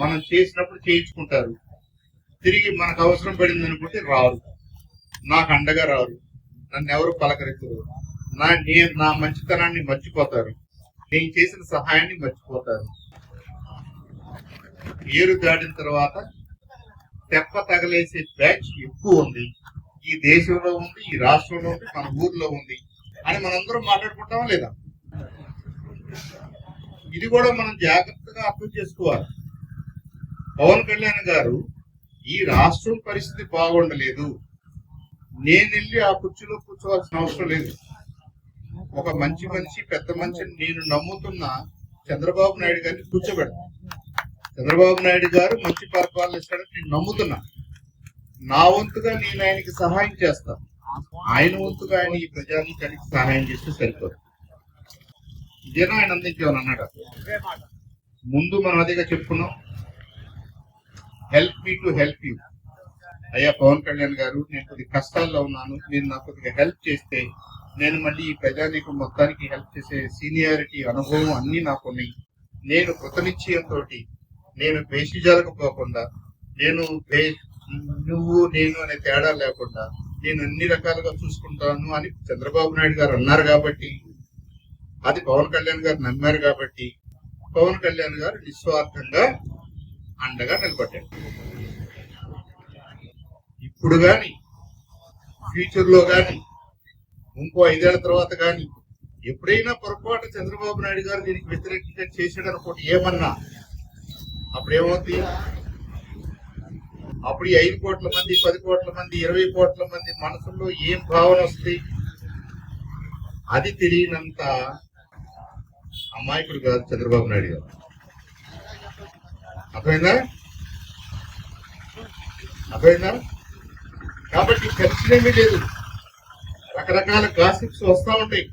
మనం చేసినప్పుడు చేయించుకుంటారు, తిరిగి మనకు అవసరం పడింది అనుకుంటే రారు, నాకు అండగా రారు, నన్ను ఎవరు పలకరించరు, నా మంచితనాన్ని మర్చిపోతారు, నేను చేసిన సహాయాన్ని మర్చిపోతారు. ఏరు దాటిన తర్వాత తెప్ప తగలేసే బ్యాచ్ ఎక్కువ ఉంది. ఈ దేశంలో ఉంది, ఈ రాష్ట్రంలో ఉంది, మన ఊర్లో ఉంది అని మనందరం మాట్లాడుకుంటామా లేదా? ఇది కూడా మనం జాగ్రత్తగా అర్థం చేసుకోవాలి. పవన్ కళ్యాణ్ గారు ఈ రాష్ట్రం పరిస్థితి బాగుండలేదు, నేను వెళ్ళి ఆ కుర్చీలో కూర్చోవాల్సిన అవసరం లేదు. ఒక మంచి మనిషి, పెద్ద మనిషిని నేను నమ్ముతున్న చంద్రబాబు నాయుడు గారిని కూర్చోబెడతాను. చంద్రబాబు నాయుడు గారు మంచి పరిపాలన ఇస్తాడని నేను నమ్ముతున్నా. నా వంతుగా నేను ఆయనకి సహాయం చేస్తాను, ఆయన వంతుగా ఆయన ఈ ప్రజానీకానికి సహాయం చేస్తే సరిపోదు. ఇదేనా ఆయన అందించేమని అన్నాడు. ముందు మనం అదేగా చెప్పుకున్నాం, help me to help you. అయ్యా పవన్ కళ్యాణ్ గారు, నేను కొద్ది కష్టాల్లో ఉన్నాను, మీరు నాకు కొద్దిగా హెల్ప్ చేస్తే నేను మళ్ళీ ఈ ప్రజానీకం మొత్తానికి హెల్ప్ చేసే సీనియారిటీ, అనుభవం అన్ని నాకున్నాయి. నేను కృతనిశ్చయంతో, నేను బేసిజాలకు పోకుండా, నువ్వు నేను అనే తేడా లేకుండా నేను అన్ని రకాలుగా చూసుకుంటాను అని చంద్రబాబు నాయుడు గారు అన్నారు. కాబట్టి అది పవన్ కళ్యాణ్ గారు నమ్మారు. కాబట్టి పవన్ కళ్యాణ్ గారు నిస్వార్థంగా అండగా నిలబడ్డాడు. ఇప్పుడు గాని, ఫ్యూచర్ లో గాని, ఇంకో 5 ఏళ్ల తర్వాత గాని ఎప్పుడైనా పొరపాటు చంద్రబాబు నాయుడు గారు దీనికి వ్యతిరేకంగా చేసాడు అనుకోండి, ఏమన్నా అప్పుడు ఏమవుతుంది? అప్పుడు 5 కోట్ల మంది, 10 కోట్ల మంది, 20 కోట్ల మంది మనసుల్లో ఏం భావన వస్తుంది? అది తెలియనంత అమాయకుడు కాదు చంద్రబాబు నాయుడు గారు. అర్థమైందా? కాబట్టి ఖర్చులేమీ లేదు. రకరకాల గాసిప్స్ వస్తూ ఉంటాయి.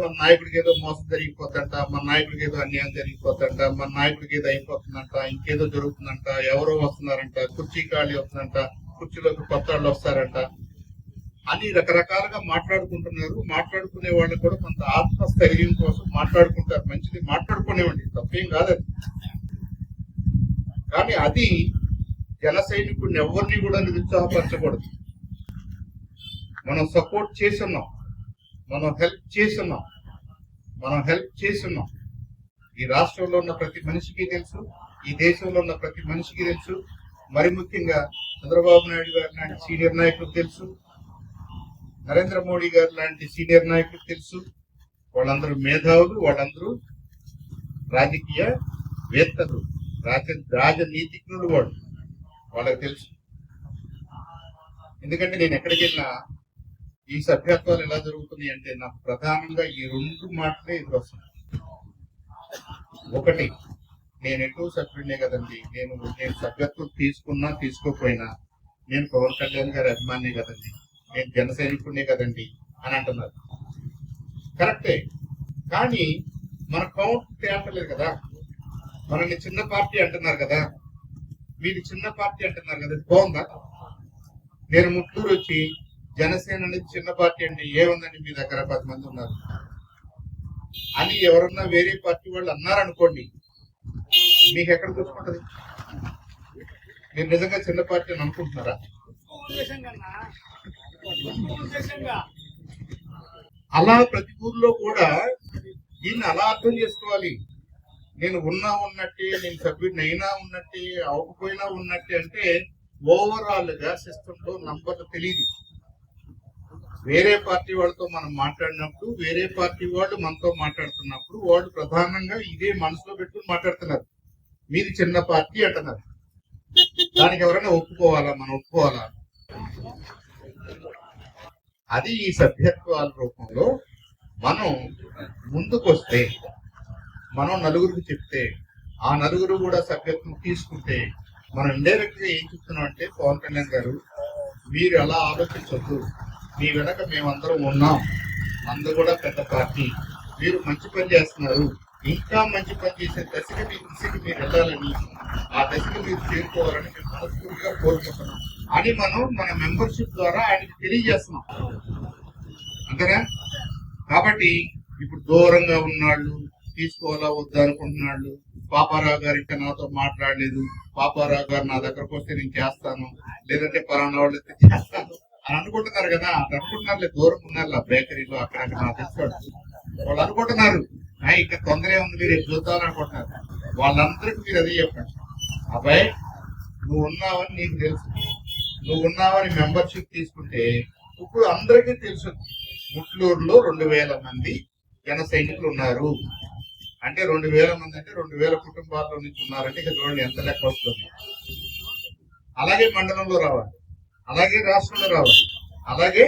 మన నాయకుడికి ఏదో మోసం జరిగిపోతుందంట, మన నాయకుడికి ఏదో అన్యాయం జరిగిపోతుందంట, మన నాయకుడికి ఏదో అయిపోతుందంట, ఇంకేదో జరుగుతుందంట, ఎవరో వస్తున్నారంట, కుర్చీ ఖాళీ వస్తుందంట, కుర్చీలోకి కొత్త వాళ్ళు వస్తారంట అని రకరకాలుగా మాట్లాడుకుంటున్నారు. మాట్లాడుకునే వాళ్ళు కూడా కొంత ఆత్మస్థైర్యం కోసం మాట్లాడుకుంటారు. మంచిది, మాట్లాడుకునేవండి, తప్పేం కాదు. కానీ అది జన సైనికుడిని ఎవరిని కూడా నిరుత్సాహపరచకూడదు. మనం సపోర్ట్ చేస్తున్నాం, మనం హెల్ప్ చేస్తున్నాం. ఈ రాష్ట్రంలో ఉన్న ప్రతి మనిషికి తెలుసు, ఈ దేశంలో ఉన్న ప్రతి మనిషికి తెలుసు. మరి ముఖ్యంగా చంద్రబాబు నాయుడు గారు లాంటి సీనియర్ నాయకులకు తెలుసు, నరేంద్ర మోడీ గారు లాంటి సీనియర్ నాయకులకు తెలుసు. వాళ్ళందరూ మేధావులు, వాళ్ళందరూ రాజకీయ వేత్తలు, రాజనీతిజ్ఞులు. వాళ్ళకి తెలుసు. ఎందుకంటే నేను ఎక్కడికి వెళ్ళినా ఈ సభ్యత్వాలు ఎలా జరుగుతున్నాయి అంటే నాకు ప్రధానంగా ఈ రెండు మాటలే ఎదురొస్తున్నాయి. ఒకటి, నేను ఎటు సభ్యుడినే కదండి, నేను సభ్యత్వం తీసుకున్నా తీసుకోకపోయినా నేను పవన్ కళ్యాణ్ గారి అభిమాని కదండి, నేను జన సైనికుడినే కదండి అని అంటున్నారు. కరెక్టే, కానీ మన కౌంట్ తేటలేదు కదా. మనల్ని చిన్న పార్టీ అంటున్నారు కదా, మీది చిన్న పార్టీ అంటున్నారు కదా, బాగుందా? నేను ముట్టూరు వచ్చి జనసేన అనేది చిన్న పార్టీ అంటే ఏముందండి మీ దగ్గర 10 మంది ఉన్నారు అని ఎవరన్నా వేరే పార్టీ వాళ్ళు అన్నారనుకోండి, మీకు ఎక్కడ కూర్చుంటది? మీరు నిజంగా చిన్న పార్టీ అని అనుకుంటున్నారా? అలా ప్రతి ఊర్లో కూడా దీన్ని అలా అర్థం చేసుకోవాలి. నేను ఉన్నట్టే, నేను సభ్యుడిని అయినా ఉన్నట్టే, అవ్వకపోయినా ఉన్నట్టే అంటే ఓవరాల్ గా సిస్టమ్ లో నంబర్లు తెలియదు. వేరే పార్టీ వాళ్ళతో మనం మాట్లాడినప్పుడు, వేరే పార్టీ వాళ్ళు మనతో మాట్లాడుతున్నప్పుడు వాళ్ళు ప్రధానంగా ఇదే మనసులో పెట్టుకుని మాట్లాడుతున్నారు. మీది చిన్న పార్టీ అంటున్నారు. దానికి ఎవరైనా ఒప్పుకోవాలా? మనం ఒప్పుకోవాలా? అది ఈ సభ్యత్వాల రూపంలో మనం ముందుకొస్తే, మనం నలుగురికి చెప్తే, ఆ నలుగురు కూడా సభ్యత్వం తీసుకుంటే, మనం ఇండైరెక్ట్ గా ఏం చెప్తున్నాం అంటే, పవన్ కళ్యాణ్ గారు మీరు అలా ఆలోచించొద్దు, మీ వెనక మేమందరం ఉన్నాం, మందు కూడా పెద్ద పార్టీ, మీరు మంచి పని చేస్తున్నారు, ఇంకా మంచి పని చేసే దశకి మీ దృష్టికి మీరు వెళ్ళాలని, ఆ దశకి మీరు చేరుకోవాలని మేము మనస్ఫూర్తిగా కోరుకుంటున్నాం అని మనం మన మెంబర్షిప్ ద్వారా ఆయనకి తెలియజేస్తున్నాం. అంతేనా? కాబట్టి ఇప్పుడు దూరంగా ఉన్నాళ్ళు, తీసుకోవాలా వద్దా అనుకుంటున్నాళ్ళు, పాపారావు గారు ఇంకా నాతో మాట్లాడలేదు, పాపారావు గారు నా దగ్గరకు వస్తే నేను చేస్తాను, లేదంటే పలానా వాళ్ళు చేస్తాను అని అనుకుంటున్నారు కదా. అది అనుకుంటున్నారు, దూరం ఉన్నారు బేకరీలో అక్కడ నాకు తెలుసుకోండి, వాళ్ళు అనుకుంటున్నారు ఇంకా తొందరే ఉంది, మీరు చూద్దామని అనుకుంటున్నారు. వాళ్ళందరికీ మీరు అదే చెప్పండి, అబ్బాయి నువ్వు ఉన్నావని నీకు తెలుసు, నువ్వు ఉన్నావని మెంబర్షిప్ తీసుకుంటే ఇప్పుడు అందరికీ తెలుసు ముట్లూరులో 2000 మంది జన సైనికులు ఉన్నారు అంటే 2000 మంది అంటే 2000 కుటుంబాల్లో నుంచి ఉన్నారంటే ఇక చూడండి ఎంత లెక్క వస్తుంది. అలాగే మండలంలో రావాలి, అలాగే రాష్ట్రంలో రావాలి, అలాగే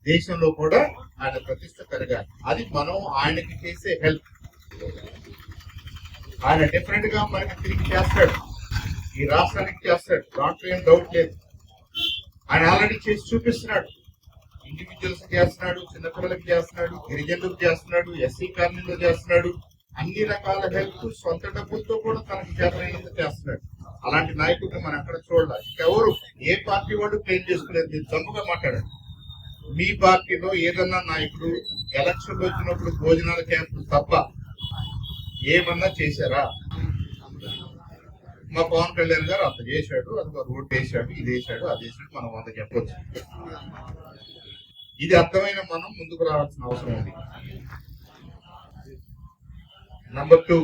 దేశంలో కూడా ఆయన ప్రతిష్ట పెరగాలి. అది మనం ఆయనకి చేసే హెల్ప్. ఆయన డిఫరెంట్ గా మనకి తిరిగి చేస్తాడు, ఈ రాష్ట్రానికి చేస్తాడు, దాంట్లో ఏం డౌట్ లేదు. ఆయన ఆల్రెడీ చేసి చూపిస్తున్నాడు. ఇండివిజువల్స్ చేస్తున్నాడు, చిన్నపిల్లలకి చేస్తున్నాడు, గిరిజనులకు చేస్తున్నాడు, ఎస్సీ కాలనీలో చేస్తున్నాడు, అన్ని రకాల హెల్ప్ సొంత డబ్బులతో కూడా తనకి చేతనైనంత చేస్తున్నాడు. అలాంటి నాయకుడిని మనం ఎక్కడ చూడాలి. ఎవరు ఏ పార్టీ వాడు క్లెయిమ్ చేసుకునేది మీరు తమ్ముగా మాట్లాడారు. మీ పార్టీలో ఏదన్నా నాయకుడు ఎలక్షన్లు వచ్చినప్పుడు భోజనాల క్యాంపులు తప్ప ఏమన్నా చేశారా? మా పవన్ కళ్యాణ్ గారు అంత చేశాడు, అది రోడ్డు వేసాడు, ఇది వేసాడు, అది వేసాడు, మనం అంత చెప్పొచ్చు. ఇది అర్థమైన మనం ముందుకు రావాల్సిన అవసరం ఉంది. నంబర్ 2,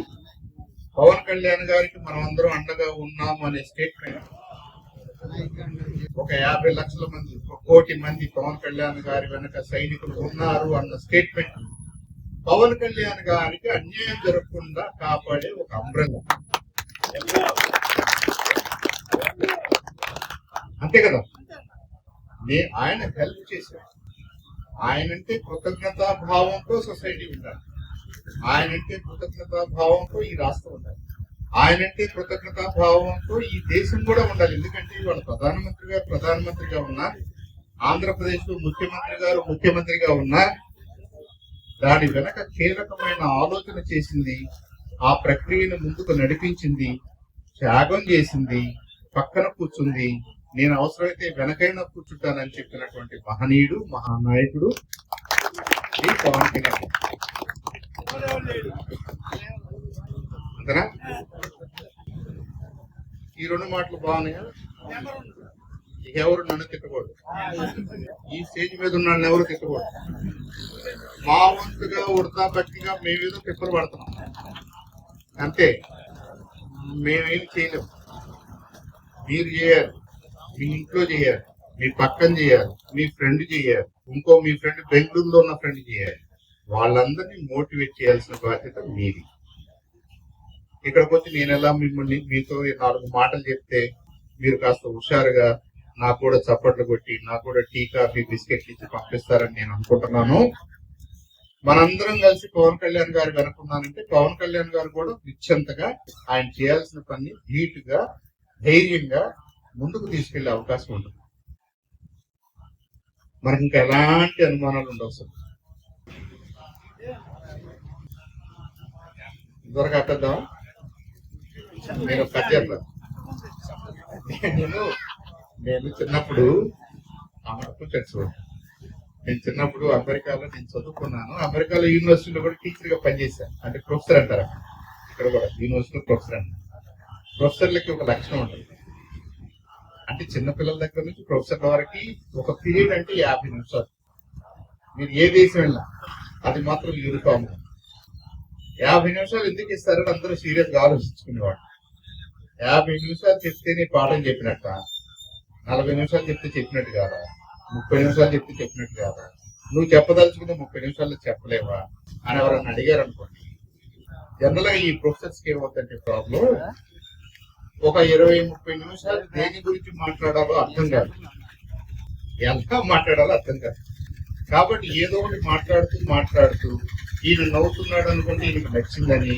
పవన్ కళ్యాణ్ గారికి మనం అందరం అండగా ఉన్నాము అనే స్టేట్మెంట్ ఒక 50 లక్షల మంది, 1 కోటి మంది పవన్ కళ్యాణ్ గారి వెనక సైనికులు ఉన్నారు అన్న స్టేట్మెంట్ పవన్ కళ్యాణ్ గారికి అన్యాయం జరగకుండా కాపాడే ఒక అంబ్రెల్లా. అంతే కదా. ఆయన హెల్ప్ చేశాడు. ఆయనంటే కృతజ్ఞతా భావంతో సొసైటీ ఉండాలి, ఆయనంటే కృతజ్ఞతా భావంతో ఈ రాష్ట్రం ఉండాలి, ఆయనంటే కృతజ్ఞతా భావంతో ఈ దేశం కూడా ఉండాలి. ఎందుకంటే ఇవాళ ప్రధానమంత్రిగా ఉన్నారు, ఆంధ్రప్రదేశ్ లో ముఖ్యమంత్రిగా ఉన్నారు. దాని వెనక కీలకమైన ఆలోచన చేసింది, ఆ ప్రక్రియను ముందుకు నడిపించింది, త్యాగం చేసింది, పక్కన కూర్చుంది, నేను అవసరమైతే వెనకైనా కూర్చుంటానని చెప్పినటువంటి మహనీయుడు, మహానాయకుడు ఈ పవన్ కళ్యాణ్. అంతేనా? ఈ 2 మాటలు బాగున్నాయా? ఎవరు నన్ను తిట్టకూడదు, ఈ స్టేజ్ మీద ఉన్న వాళ్ళని ఎవరు తిట్టకూడదు. మా వంతుగా ఉడతా భక్తిగా మేమేదో తిప్పలు పడుతున్నాం అంతే, మేమేం చేయలేము. మీరు చేయాలి, మీ ఇంట్లో చేయాలి, మీ పక్కన చేయాలి, మీ ఫ్రెండ్ చేయాలి, ఇంకో మీ ఫ్రెండ్ బెంగళూరులో ఉన్న ఫ్రెండ్ చేయాలి. వాళ్ళందరినీ మోటివేట్ చేయాల్సిన బాధ్యత మీది. ఇక్కడికి వచ్చి నేను ఎలా మిమ్మల్ని మీతో 4 మాటలు చెప్తే మీరు కాస్త హుషారుగా నాకు కూడా చప్పట్లు కొట్టి నాకు కూడా టీ కాఫీ బిస్కెట్లు ఇచ్చి పంపిస్తారని నేను అనుకుంటున్నాను. మనందరం కలిసి పవన్ కళ్యాణ్ గారు అనుకున్నానంటే పవన్ కళ్యాణ్ గారు కూడా నిశ్చంతగా ఆయన చేయాల్సిన పని ధీటుగా ధైర్యంగా ముందుకు తీసుకెళ్లే అవకాశం ఉంటుంది. మనకి ఇంకా ఎలాంటి అనుమానాలు ఉండవు సార్. త్వరగా అట్టద్దాం. నేను కథ చెప్పాను. నేను చిన్నప్పుడు నేను చిన్నప్పుడు అమెరికాలో నేను చదువుకున్నాను. అమెరికాలో యూనివర్సిటీలో కూడా టీచర్ గా పనిచేశాను. అంటే ప్రొఫెసర్ అంటారు. ఇక్కడ కూడా యూనివర్సిటీలో ప్రొఫెసర్ అంటారు. ప్రొఫెసర్లకి ఒక లక్షణం ఉంటుంది. అంటే చిన్నపిల్లల దగ్గర నుంచి ప్రొఫెసర్ల వరకు ఒక పీరియడ్ అంటే 50 నిమిషాలు. మీరు ఏ దేశం వెళ్ళినా అది మాత్రం యూనిఫామ్. 50 నిమిషాలు ఎందుకు ఇస్తారని అందరూ సీరియస్ గా ఆలోచించుకునేవాడు. 50 నిమిషాలు చెప్తేనే పాఠం చెప్పినట్ట, 40 నిమిషాలు చెప్తే చెప్పినట్టు కాదా, 30 నిమిషాలు చెప్తే చెప్పినట్టు కాదా, నువ్వు చెప్పదలుచుకుంటే 30 నిమిషాల్లో చెప్పలేవా అని ఎవరన్నా అడిగారు అనుకోండి. జనరల్ గా ఈ ప్రొఫెసర్స్ కి ఏమవుతుందంటే ప్రాబ్లం, ఒక 20-30 నిమిషాలు దేని గురించి మాట్లాడాలో అర్థం కాదు, ఎలా మాట్లాడాలో అర్థం కాదు. కాబట్టి ఏదో ఒకటి మాట్లాడుతూ ఈయన నవ్వుతున్నాడు అనుకుంటే ఈయనకు నచ్చిందని,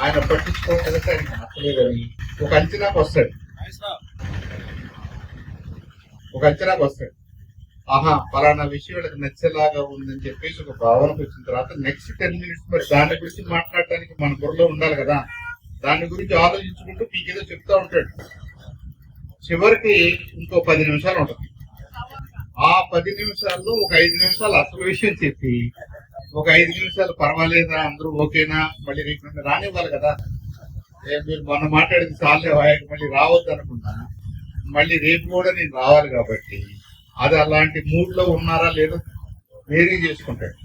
ఆయన పట్టించుకోవడానికి ఆయనకు నచ్చలేదని ఒక అంచనాకు వస్తాడు. ఆహా పలానా విషయం వీళ్ళకి నచ్చేలాగా ఉందని చెప్పేసి ఒక భావనకు వచ్చిన తర్వాత నెక్స్ట్ 10 మినిట్స్ మరి దాని గురించి మాట్లాడటానికి మన బుర్రలో ఉండాలి కదా. దాని గురించి ఆలోచించుకుంటూ మీకేదో చెప్తా ఉంటాడు. చివరికి ఇంకో 10 నిమిషాలు ఉంటుంది. ఆ 10 నిమిషాల్లో ఒక 5 నిమిషాలు అసలు విషయం చెప్పి ఒక 5 నిమిషాలు పర్వాలేదా, అందరూ ఓకేనా, మళ్ళీ రేపు రానివ్వాలి కదా. మీరు మొన్న మాట్లాడింది చాలే, మళ్ళీ రావద్దు అనుకున్నా, మళ్ళీ రేపు కూడా నేను రావాలి కాబట్టి అది అలాంటి మూడ్ లో ఉన్నారా లేదో వేరీ చేసుకుంటాడు.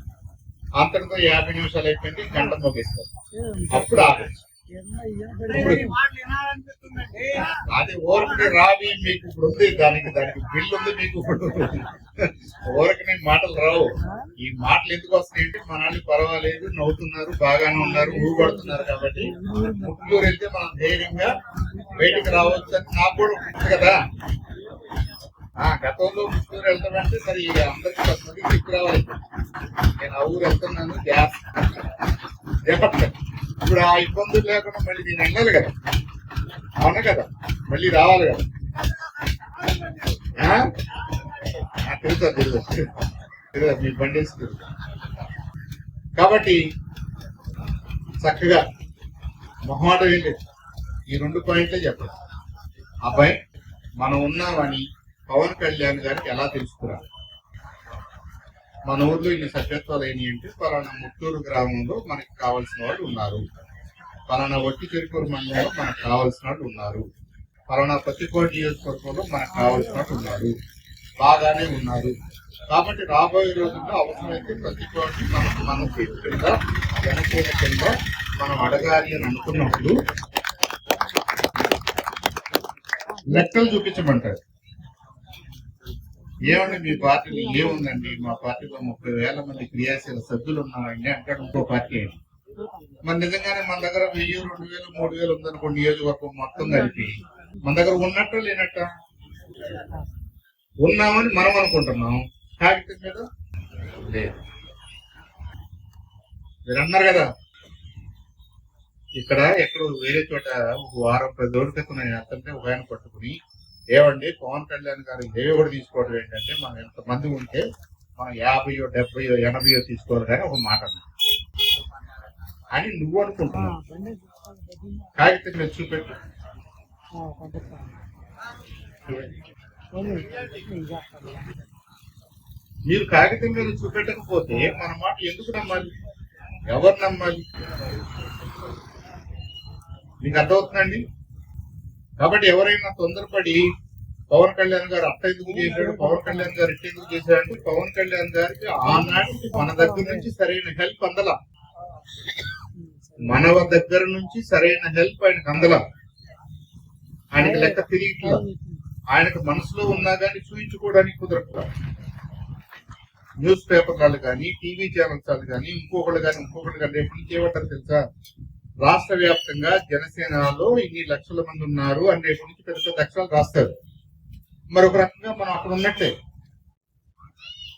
అంతటితో 50 నిమిషాలు అయిపోయింది, గంట మోగిస్తారు. అప్పుడు ఆగచ్చు. అది ఓరకనే రావి మీకు ఇప్పుడు ఉంది, దానికి బిల్లు ఉంది మీకు. ఇప్పుడు ఓరకనే మాటలు రావు. ఈ మాటలు ఎందుకు వస్తాయంటే మన వాళ్ళు పర్వాలేదు, నవ్వుతున్నారు, బాగానే ఉన్నారు, ఊరుపడుతున్నారు కాబట్టి ముట్లూరు వెళ్తే మనం ధైర్యంగా బయటికి రావచ్చు అని నాకు కూడా ఉంటుంది కదా. గతంలో ముట్లూరు వెళ్తామంటే సరే అందరికి 10 మందికి చెప్పి రావాలి. నేను ఆ ఊరు వెళ్తున్నాను గ్యాస్ ఇప్పుడు ఆ ఇబ్బందులు లేకుండా మళ్ళీ నేను వెళ్ళాలి కదా, అవునా కదా, మళ్ళీ రావాలి కదా. తిరుగుతా మీ బండి తిరుగుతా. కాబట్టి చక్కగా మొహమాటం ఏం లేదు, ఈ 2 పాయింట్లే చెప్పాలి. అబ్బాయి మనం ఉన్నామని పవన్ కళ్యాణ్ గారికి ఎలా తెలుసుకురాలి, మన ఊర్లో ఇన్ని సభ్యత్వాలు అయినాయి అంటే పలానా ముత్తూరు గ్రామంలో మనకి కావాల్సిన వాళ్ళు ఉన్నారు, పలానా వట్టి చెరుకూరు మండలంలో మనకు కావాల్సిన వాళ్ళు ఉన్నారు, పలానా పత్తికోట నియోజకవర్గంలో మనకు కావాల్సిన వాళ్ళు ఉన్నారు, బాగానే ఉన్నారు. కాబట్టి రాబోయే రోజుల్లో అవసరమైతే పత్తికోట మన సీటు కింద జనసేన కింద మనం అడగాలి అని అనుకున్నప్పుడు లెక్కలు చూపించమంటారు. ఏమండి మీ పార్టీలో ఏముందండి, మా పార్టీలో 30,000 మంది క్రియాశీల సభ్యులు ఉన్నారండి అంటాడు ఇంకో పార్టీ. మరి నిజంగానే మన దగ్గర 1000, 2000, 3000 ఉందనుకోండి, నియోజకవర్గం మొత్తం కలిపి మన దగ్గర ఉన్నట్ట లేనట్ట, ఉన్నామని మనం అనుకుంటున్నాం, కాగితం మీద లేదు. మీరు అన్నారు కదా, ఇక్కడ ఎక్కడో వేరే చోట ఒక వారం 10 రోజుల క్రితం నేను వెళ్తుంటే ఒక ఆయన పట్టుకుని, ఏమండి పవన్ కళ్యాణ్ గారు ఇవే కూడా తీసుకోవడం ఏంటంటే మనం ఎంతమంది ఉంటే మనం 50, 70, 80 తీసుకోవాలి కానీ ఒక మాట అని నువ్వు అనుకుంటున్నావు. కాగితం మీద చూపెట్టు. మీరు కాగితం మీద చూపెట్టకపోతే మన మాట ఎందుకు నమ్మాలి, ఎవరు నమ్మాలి? మీకు అర్థమవుతుందండి. కాబట్టి ఎవరైనా తొందరపడి పవన్ కళ్యాణ్ గారు అట్ట ఎందుకు చేశాడు, పవన్ కళ్యాణ్ గారు ఇట్ట ఎందుకు చేశాడంటే పవన్ కళ్యాణ్ గారికి ఆనాటికి మన దగ్గర నుంచి సరైన హెల్ప్ అందలా, మన దగ్గర నుంచి సరైన హెల్ప్ ఆయనకు అందలా, ఆయనకి లెక్క తిరిగిట్లా, ఆయనకు మనసులో ఉన్నా కానీ చూయించుకోవడానికి కుదరట్లా. న్యూస్ పేపర్లు కానీ టీవీ ఛానల్స్ కానీ ఇంకొకళ్ళు కానీ రేపు నుంచి ఏమంటారు తెలుసా, రాష్ట్ర వ్యాప్తంగా జనసేనలో ఇన్ని లక్షల మంది ఉన్నారు అని రేపు నుంచి పెద్ద పెద్ద అక్షరాలు రాస్తారు. మరొక రకంగా మనం అక్కడ ఉన్నట్టే,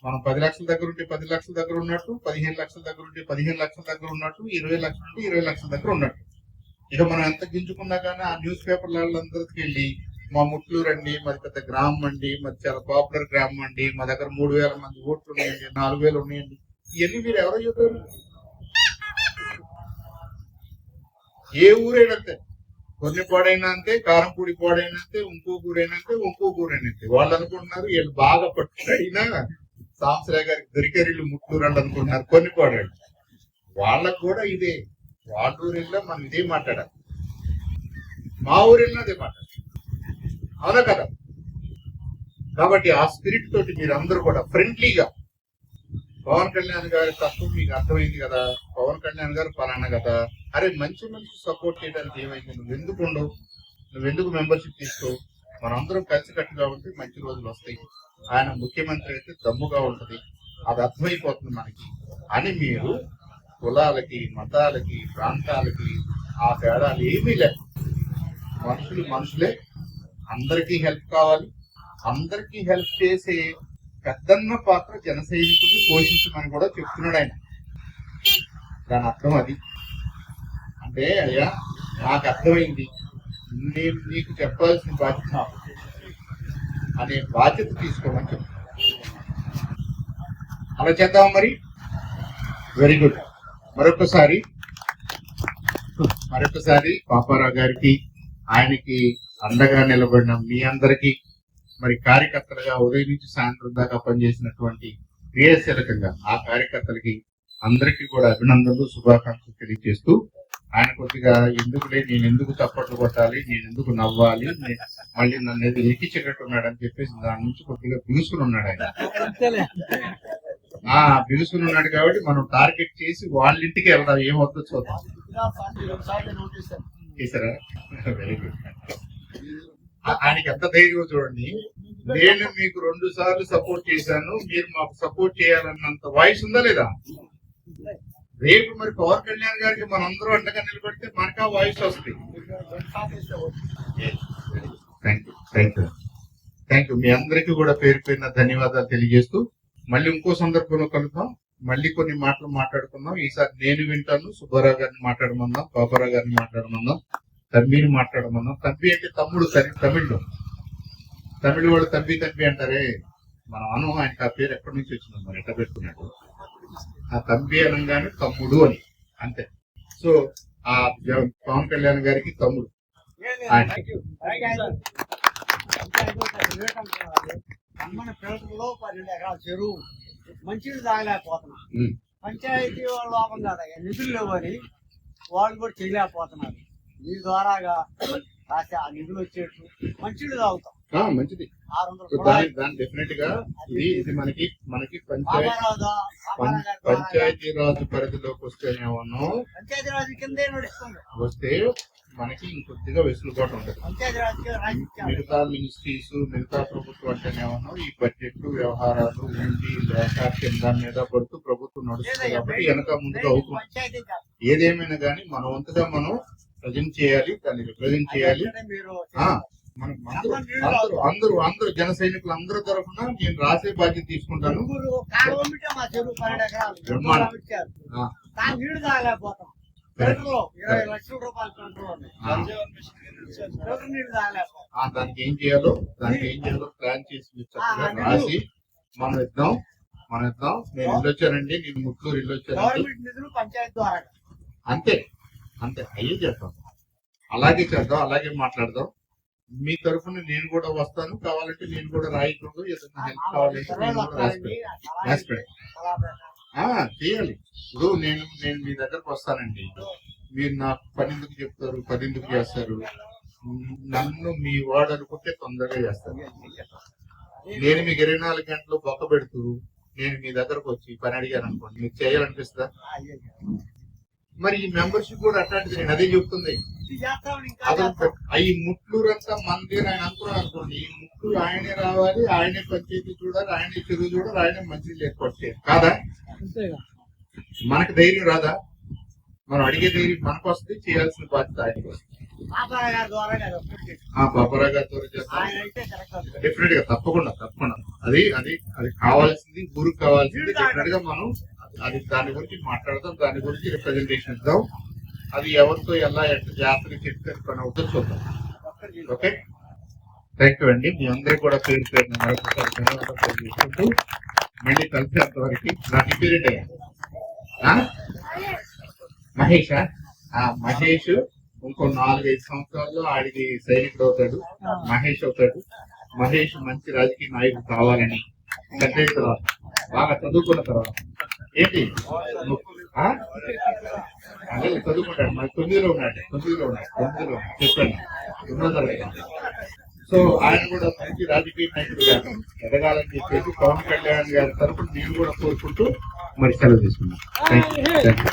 మనం 10 లక్షల దగ్గర ఉంటే 10 లక్షల దగ్గర ఉన్నట్టు, 15 లక్షల దగ్గర ఉంటే 15 లక్షల దగ్గర ఉన్నట్టు, 20 లక్షలు ఉంటే 20 లక్షల దగ్గర ఉన్నట్టు. ఇక మనం ఎంత గింజుకున్నా కానీ ఆ న్యూస్ పేపర్లందరికి వెళ్ళి మా ముట్లూరు అండి, మాది పెద్ద గ్రామం అండి, మాది చాలా పాపులర్ గ్రామం అండి, మా దగ్గర 3,000 మంది ఓట్లు ఉన్నాయండి, 4,000 ఉన్నాయండి, ఇవన్నీ మీరు ఎవరో చెప్పారు? ఏ ఊరైనంతే, కొన్ని పాడైనా అంతే, కారంపూడి పాడైనా అంతే, ఇంకో ఊరైనా అంతే, ఇంకో ఊరైనా అంతే. వాళ్ళు అనుకుంటున్నారు వీళ్ళు బాగా పట్టుకైనా సాంసరాయ్ గారికి దొరికేరిళ్ళు ముట్లూరు అని అనుకుంటున్నారు కొన్ని పాడాడు. వాళ్ళకు కూడా ఇదే, వాళ్ళ ఊరిలో మనం ఇదే మాట్లాడాలి, మా ఊరిలో అదే మాట్లాడాలి, అవునా కదా? కాబట్టి ఆ స్పిరిట్ తోటి మీరు అందరూ కూడా ఫ్రెండ్లీగా, పవన్ కళ్యాణ్ గారి తత్వం మీకు అర్థమైంది కదా, పవన్ కళ్యాణ్ గారు పలానా కదా, అరే మంచి మంచి సపోర్ట్ చేయడానికి ఏమైంది, నువ్వు ఎందుకు ఉండవు, నువ్వెందుకు మెంబర్షిప్ తీసుకో, మనందరం కలిసికట్టుగా ఉంటే మంచి రోజులు వస్తాయి, ఆయన ముఖ్యమంత్రి అయితే దమ్ముగా ఉంటది, అది అర్థమైపోతుంది మనకి అని మీరు కులాలకి, మతాలకి, ప్రాంతాలకి ఆ తేడాలు ఏమీ లేదు, మనుషులు మనుషులే, అందరికీ హెల్ప్ కావాలి, అందరికీ హెల్ప్ చేసే పెద్దన్న పాత్ర జన సైనికుడిని పోషించమని కూడా చెప్తున్నాడు ఆయన. దాని అర్థం అది. అంటే అయ్యా నాకు అర్థమైంది, నేను నీకు చెప్పాల్సిన బాధ్యత నాకు అనే బాధ్యత తీసుకోమని చెప్తాను. అలా చేద్దాం మరి. Very good. మరొకసారి పాపారావు గారికి, ఆయనకి అండగా నిలబడిన మీ అందరికీ, మరి కార్యకర్తలుగా ఉదయం నుంచి సాయంత్రం దాకా పనిచేసినటువంటి క్రియాశీలకంగా ఆ కార్యకర్తలకి అందరికీ కూడా అభినందనలు, శుభాకాంక్షలు తెలియజేస్తూ, ఆయన కొద్దిగా ఎందుకులే, నేను ఎందుకు చప్పట్లు కొట్టాలి, నేను ఎందుకు నవ్వాలి, మళ్ళీ నన్ను ఏదో ఎక్కించేటట్టున్నాడు అని చెప్పేసి దాని నుంచి కొద్దిగా బిగుసుకుని ఉన్నాడు ఆయన. బిగుసుకుని ఉన్నాడు కాబట్టి మనం టార్గెట్ చేసి వాళ్ళ ఇంటికి వెళ్దాం, ఏమవుతుందో చూద్దాం. చేశారా? Very good. ఆయనకి ఎంత ధైర్యం చూడండి, నేను మీకు 2 సార్లు సపోర్ట్ చేశాను, మీరు మాకు సపోర్ట్ చేయాలన్నంత వాయిస్ ఉందా లేదా? రేపు మరి పవన్ కళ్యాణ్ గారికి మనందరూ అండగా నిలబడితే మనకు ఆ వాయిస్ వస్తుంది. Thank you. మీ అందరికీ కూడా పేరు పేరున ధన్యవాదాలు తెలియజేస్తూ, మళ్ళీ ఇంకో సందర్భంలో కలుద్దాం, మళ్ళీ కొన్ని మాటలు మాట్లాడుకుందాం. ఈసారి నేను వింటాను, సుబ్బారావు గారిని మాట్లాడమందాం, పాపారావు గారిని మాట్లాడమందాం, తమ్మిని మాట్లాడమన్నాం. తంబి అంటే తమ్ముడు, తమిళ వాళ్ళు తంబి అంటారే, మనం అను, ఆయనకి ఆ పేరు ఎక్కడి నుంచి వచ్చిందో మరి ఎట్లా పెట్టుకున్నాడు, ఆ తంబి అనగానే తమ్ముడు అని, అంతే. సో ఆ పవన్ కళ్యాణ్ గారికి తమ్ముడు. చెరువు మంచిది తాగలేకపోతున్నా, పంచాయతీ వాళ్ళు లోపం కాదా, నిధులు లేవని వాళ్ళు కూడా చేయలేకపోతున్నారు. మీ ద్వారాగా రాసి ఆ నిధులు వచ్చేట్టు మంచిది తాగుతాం, మంచిది. డెఫినెట్ గా ఇది మనకి పంచాయతీ రాజ్ పరిధిలోకి వస్తేనేమన్నా, పంచాయతీ రాజ్ కిందే నడుస్తుంది, వస్తే మనకి ఇంకొద్దిగా వెసులుబాటు ఉంటుంది. మిగతా మినిస్ట్రీస్, మిగతా ప్రభుత్వం అంటేనేమన్నా ఈ బడ్జెట్ వ్యవహారాలు ఉండి లేక కింద మీద పడుతూ ప్రభుత్వం నడుస్తుంది కాబట్టి వెనక ముందుగా అవుతుంది. ఏదేమైనా కానీ మన వంతుగా మనం ప్రజెంట్ చేయాలి, దాన్ని రిప్రజెంట్ చేయాలి. అందరూ జన సైనికులు అందరూ తరఫున నేను రాసే బాధ్యత తీసుకుంటాను. దానికి ఏం చేయాలో ప్లాన్ చేసి రాసి మనం ఇద్దాం. నేను వెళ్ళొచ్చానండి, నేను ముట్లూరు వెళ్ళొచ్చానండి, అంతే అయ్యే చేద్దాం, అలాగే చేద్దాం, అలాగే మాట్లాడదాం. మీ తరఫున నేను కూడా వస్తాను, కావాలంటే నేను కూడా రాయకూడదు, ఏదైనా హెల్ప్ కావాలంటే నేను కూడా రాసి చేయాలి. ఇప్పుడు నేను మీ దగ్గరకు వస్తానండి, మీరు నాకు పని ఎందుకు చెప్తారు, పని ఎందుకు చేస్తారు, నన్ను మీ వాడు అనుకుంటే తొందరగా చేస్తాను. నేను మీకు 24 గంటలు బొక్క పెడుతూ నేను మీ దగ్గరకు వచ్చి పని అడిగాను అనుకోండి, మీకు చేయాలనిపిస్తుందా? మరి ఈ మెంబర్షిప్ కూడా అట్లాంటిది, నేను అదే చెప్తుంది. ఈ ముట్లూరు అంతా మంది ఆయన అనుకున్నాను అనుకోండి, ఈ ముట్లూరు ఆయనే రావాలి, ఆయనే పంచాయతీ చూడాలి, ఆయనే చెరువు చూడాలి, ఆయనే మంచి ఏర్పాటు చేయాలి కాదా? మనకు ధైర్యం రాదా? మనం అడిగేది మనకు వస్తుంది, చేయాల్సిన బాధ్యత ఆయనకు వస్తుంది. పాపారావు గారి ద్వారా నేను ఒక్కటి చేస్తాను. ఆ బాబురావు గారితో చేస్తాం. ఆయన అయితే కరెక్ట్. డెఫినెట్ గా తప్పకుండా అది అది అది కావాల్సింది, ఊరికి కావాల్సింది. డెఫినెట్ గా మనం అది దాని గురించి మాట్లాడదాం, దాని గురించి రిప్రజెంటేషన్ ఇద్దాం. అది ఎవరితో ఎలా ఎట్లా జాగ్రత్తగా చెప్తే పని అవుతుందో చూద్దాం. ఓకే, థ్యాంక్ యూ అండి. మీ అందరికీ కూడా పేరు పేరు మరొకసారి ధన్యవాదాలు తెలియజేసుకుంటూ మళ్ళీ కలిసేంత వరకు. నాకు పేరేంటే మహేషా? మహేష్ ఇంకో 4-5 సంవత్సరాల్లో ఆడికి సైనికుడు అవుతాడు, మహేష్ అవుతాడు. మహేష్ మంచి రాజకీయ నాయకుడు కావాలని పెద్ద తర్వాత బాగా చదువుకున్న తర్వాత ఏంటి అదే చదువుకుంటాడు. మరి 9లో ఉన్నాడు చెప్పండి 9వ తరగతి. సో ఆయన కూడా మంచి రాజకీయ నాయకుడుగా ఎదగాలని చెప్పేసి పవన్ కళ్యాణ్ గారి తరఫున నేను కూడా కోరుకుంటూ మరి సెలవు తీసుకున్నాను. Thank you.